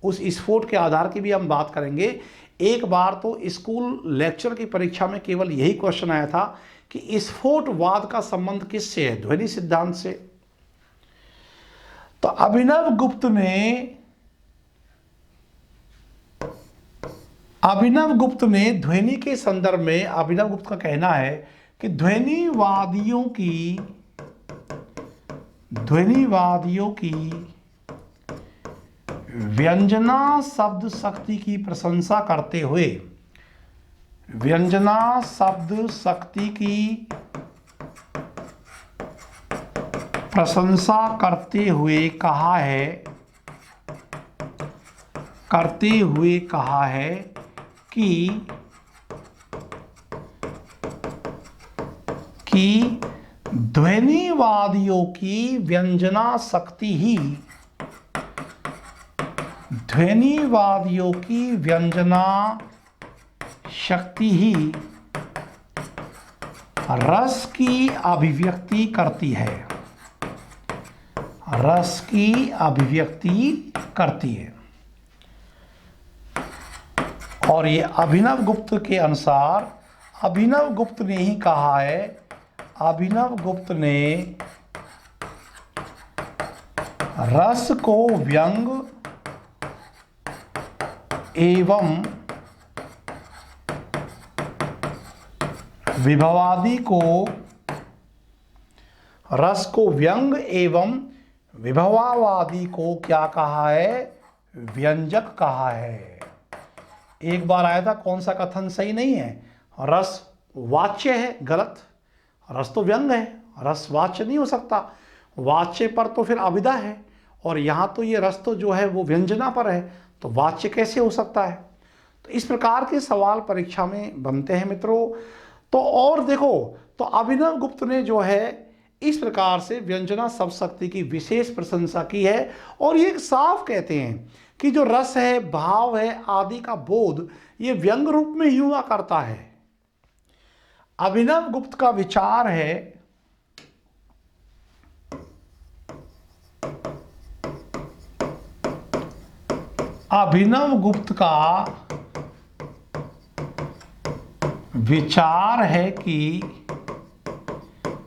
Speaker 1: उस स्फोट के आधार की भी हम बात करेंगे। एक बार तो स्कूल लेक्चर की परीक्षा में केवल यही क्वेश्चन आया था कि स्फोटवाद का संबंध किससे है, ध्वनि सिद्धांत से। तो अभिनव गुप्त ने ध्वनि के संदर्भ में, अभिनव गुप्त का कहना है कि ध्वनिवादियों की व्यंजना शब्द शक्ति की प्रशंसा करते हुए, व्यंजना शब्द शक्ति की प्रशंसा करते हुए कहा है कि ध्वनिवादियों की व्यंजना शक्ति ही रस की अभिव्यक्ति करती है, रस की अभिव्यक्ति करती है। और ये अभिनव गुप्त के अनुसार, अभिनव गुप्त ने ही कहा है, अभिनव गुप्त ने रस को व्यंग एवं विभवादि को, रस को व्यंग एवं विभवावादी को क्या कहा है? व्यंजक कहा है। एक बार आया था, कौन सा कथन सही नहीं है? रस वाच्य है, गलत। रस तो व्यंग है, रस वाच्य नहीं हो सकता। वाच्य पर तो फिर अभिधा है, और यहाँ तो ये रस तो जो है वो व्यंजना पर है, तो वाच्य कैसे हो सकता है? तो इस प्रकार के सवाल परीक्षा में बनते हैं मित्रों। तो और देखो, तो अभिनव गुप्त ने जो है इस प्रकार से व्यंजना शब्द शक्ति की विशेष प्रशंसा की है, और ये साफ कहते हैं कि जो रस है, भाव है, आदि का बोध ये व्यंग रूप में ही हुआ करता है। अभिनव गुप्त का विचार है, अभिनव गुप्त का विचार है कि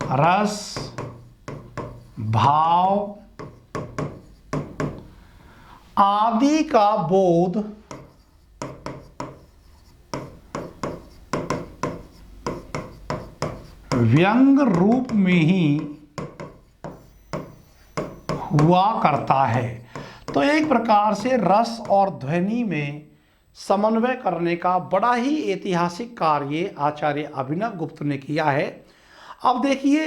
Speaker 1: रस, भाव आदि का बोध व्यंग रूप में ही हुआ करता है। तो एक प्रकार से रस और ध्वनि में समन्वय करने का बड़ा ही ऐतिहासिक कार्य आचार्य अभिनव गुप्त ने किया है। अब देखिए,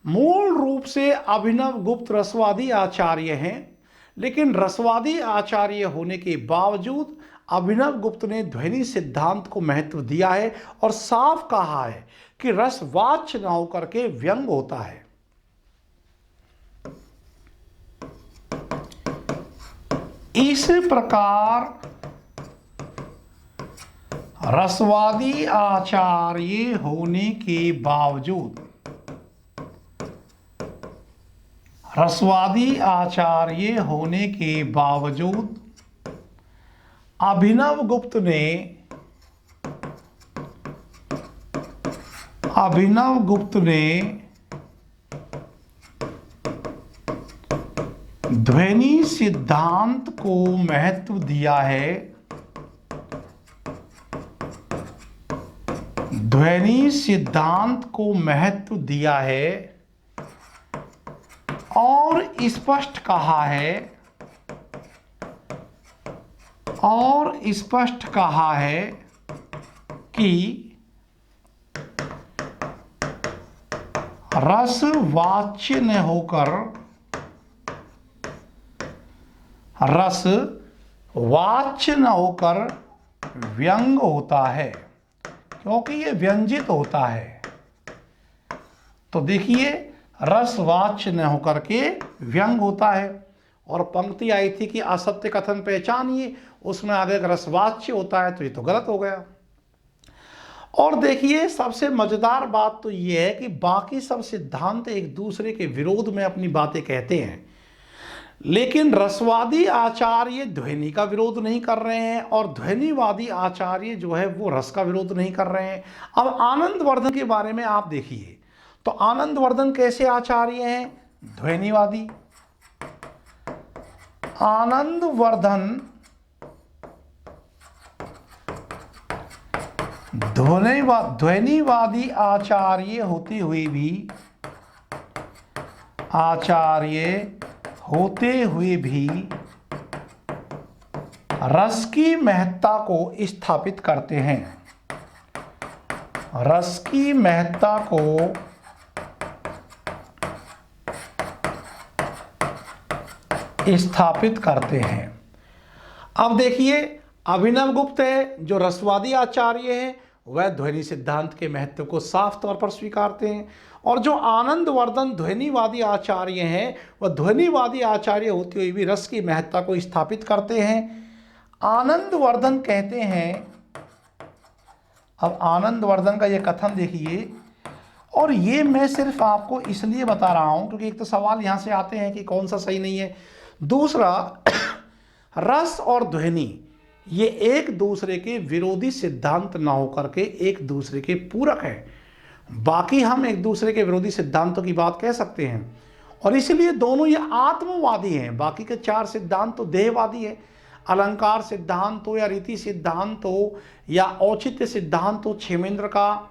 Speaker 1: मूल रूप से अभिनव गुप्त रसवादी आचार्य हैं, लेकिन रसवादी आचार्य होने के बावजूद अभिनव गुप्त ने ध्वनि सिद्धांत को महत्व दिया है और साफ कहा है कि रस वाच्य न होकर के व्यंग होता है। इस प्रकार रसवादी आचार्य होने के बावजूद, रसवादी आचार्य होने के बावजूद अभिनव गुप्त ने ध्वनि सिद्धांत को महत्व दिया है। ध्वनि सिद्धांत को महत्व दिया है और स्पष्ट कहा है, और स्पष्ट कहा है कि रस वाच्य न होकर, रस वाच्य न होकर व्यंग होता है, क्योंकि ये व्यंजित होता है। तो देखिए, रस वाच्य न होकर के व्यंग होता है। और पंक्ति आई थी कि असत्य कथन पहचानिए, उसमें आगे रसवाच्य होता है, तो ये तो गलत हो गया। और देखिए, सबसे मजेदार बात तो ये है कि बाकी सब सिद्धांत एक दूसरे के विरोध में अपनी बातें कहते हैं, लेकिन रसवादी आचार्य ध्वनि का विरोध नहीं कर रहे हैं और ध्वनिवादी आचार्य जो है वो रस का विरोध नहीं कर रहे हैं। अब आनंदवर्धन के बारे में आप देखिए, तो आनंदवर्धन कैसे आचार्य हैं? ध्वनिवादी। आनंदवर्धन ध्वनिवादी आचार्य होते हुए भी रस की महत्ता को स्थापित करते हैं। रस की महत्ता को स्थापित करते हैं। अब देखिए, अभिनव गुप्त है जो रसवादी आचार्य है, वह ध्वनि सिद्धांत के महत्व को साफ तौर पर स्वीकारते हैं, और जो आनंदवर्धन ध्वनिवादी आचार्य हैं, वह ध्वनिवादी आचार्य होते हुए भी रस की महत्ता को स्थापित करते हैं। आनंदवर्धन कहते हैं, अब आनंदवर्धन का यह कथन देखिए, और ये मैं सिर्फ आपको इसलिए बता रहा हूं क्योंकि एक तो सवाल यहां से आते हैं कि कौन सा सही नहीं है, दूसरा रस और ध्वनि ये एक दूसरे के विरोधी सिद्धांत ना होकर के एक दूसरे के पूरक हैं। बाकी हम एक दूसरे के विरोधी सिद्धांतों की बात कह सकते हैं, और इसलिए दोनों ये आत्मवादी हैं। बाकी के चार सिद्धांत तो देहवादी है। अलंकार सिद्धांत हो या रीति सिद्धांत हो या औचित्य सिद्धांत हो क्षेमेंद्र का,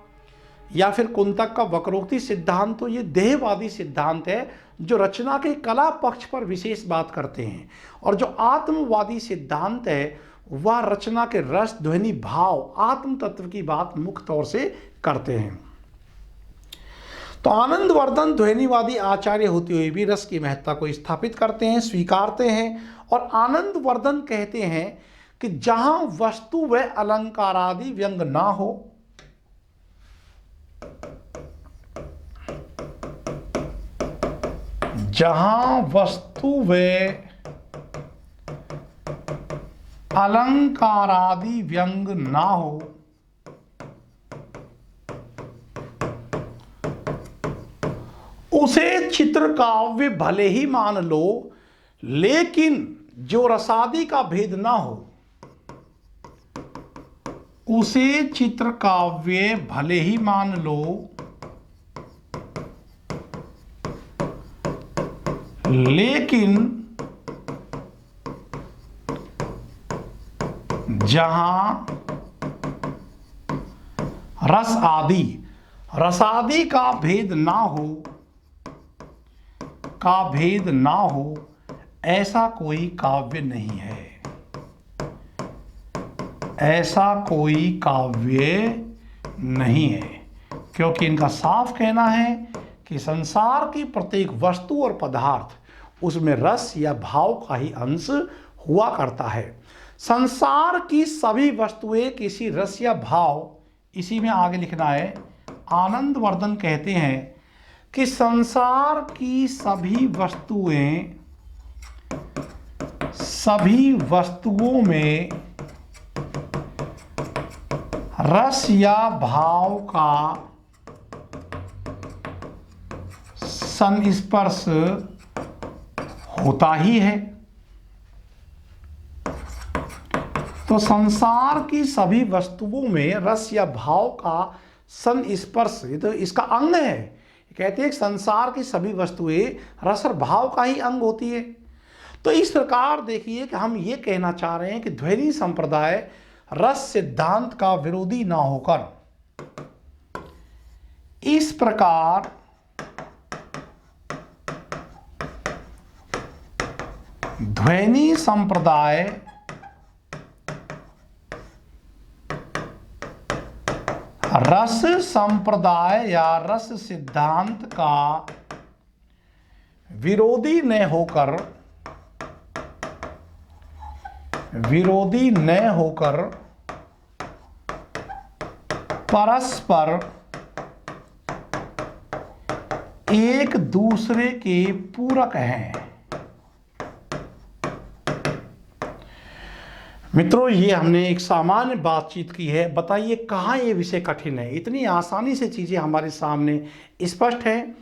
Speaker 1: या फिर कुंतक का वक्रोक्ति सिद्धांत हो, ये देहवादी सिद्धांत है जो रचना के कला पक्ष पर विशेष बात करते हैं, और जो आत्मवादी सिद्धांत है वह रचना के रस, ध्वनि, भाव, आत्म तत्व की बात मुख्य तौर से करते हैं। तो आनंदवर्धन ध्वनिवादी आचार्य होते हुए भी रस की महत्ता को स्थापित करते हैं, स्वीकारते हैं, और आनंदवर्धन कहते हैं कि जहां वस्तु व अलंकार आदि व्यंग ना हो, जहां वस्तु व अलंकार आदि व्यंग ना हो, उसे चित्र काव्य भले ही मान लो, लेकिन जो रसादि का भेद ना हो, उसे चित्र काव्य भले ही मान लो, लेकिन जहां रसादि का भेद ना हो, ऐसा कोई काव्य नहीं है, ऐसा कोई काव्य नहीं है। क्योंकि इनका साफ कहना है कि संसार की प्रत्येक वस्तु और पदार्थ, उसमें रस या भाव का ही अंश हुआ करता है। संसार की सभी वस्तुएं किसी रस या भाव, इसी में आगे लिखना है, आनंदवर्धन कहते हैं कि संसार की सभी वस्तुओं में रस या भाव का संस्पर्श होता ही है। तो संसार की सभी वस्तुओं में रस या भाव का संस्पर्श, ये तो इसका अंग है। कहते हैं कि संसार की सभी वस्तुएं रस और भाव का ही अंग होती है। तो इस प्रकार देखिए कि हम ये कहना चाह रहे हैं कि ध्वनि संप्रदाय रस सिद्धांत का विरोधी ना होकर, इस प्रकार ध्वनि संप्रदाय रस संप्रदाय या रस सिद्धांत का विरोधी न होकर परस्पर एक दूसरे के पूरक हैं। मित्रों, ये हमने एक सामान्य बातचीत की है। बताइए कहाँ ये विषय कठिन है? इतनी आसानी से चीज़ें हमारे सामने स्पष्ट हैं।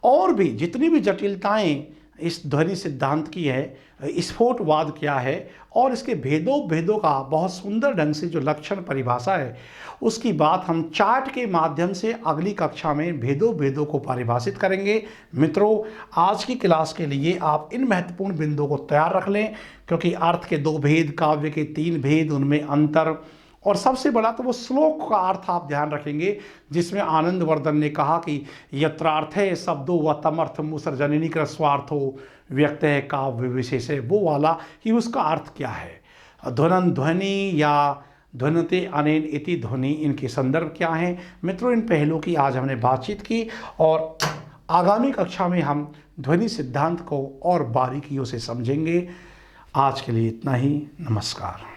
Speaker 1: और भी जितनी भी जटिलताएं इस ध्वनि सिद्धांत की है, स्फोटवाद क्या है और इसके भेदों का बहुत सुंदर ढंग से जो लक्षण परिभाषा है, उसकी बात हम चार्ट के माध्यम से अगली कक्षा में भेदों को परिभाषित करेंगे। मित्रों, आज की क्लास के लिए आप इन महत्वपूर्ण बिंदुओं को तैयार रख लें, क्योंकि अर्थ के 2 भेद, काव्य के 3 भेद, उनमें अंतर, और सबसे बड़ा तो वो श्लोक का अर्थ आप ध्यान रखेंगे, जिसमें आनंदवर्धन ने कहा कि यत्रार्थे शब्दों व तमर्थ मुसर्जनिनी का स्वार्थो व्यक्त है काव्य विशेष है, वो वाला कि उसका अर्थ क्या है। ध्वनन ध्वनि या ध्वनते अनेन इति ध्वनि, इनके संदर्भ क्या हैं। मित्रों, इन पहलुओं की आज हमने बातचीत की, और आगामी कक्षा में हम ध्वनि सिद्धांत को और बारीकियों से समझेंगे। आज के लिए इतना ही। नमस्कार।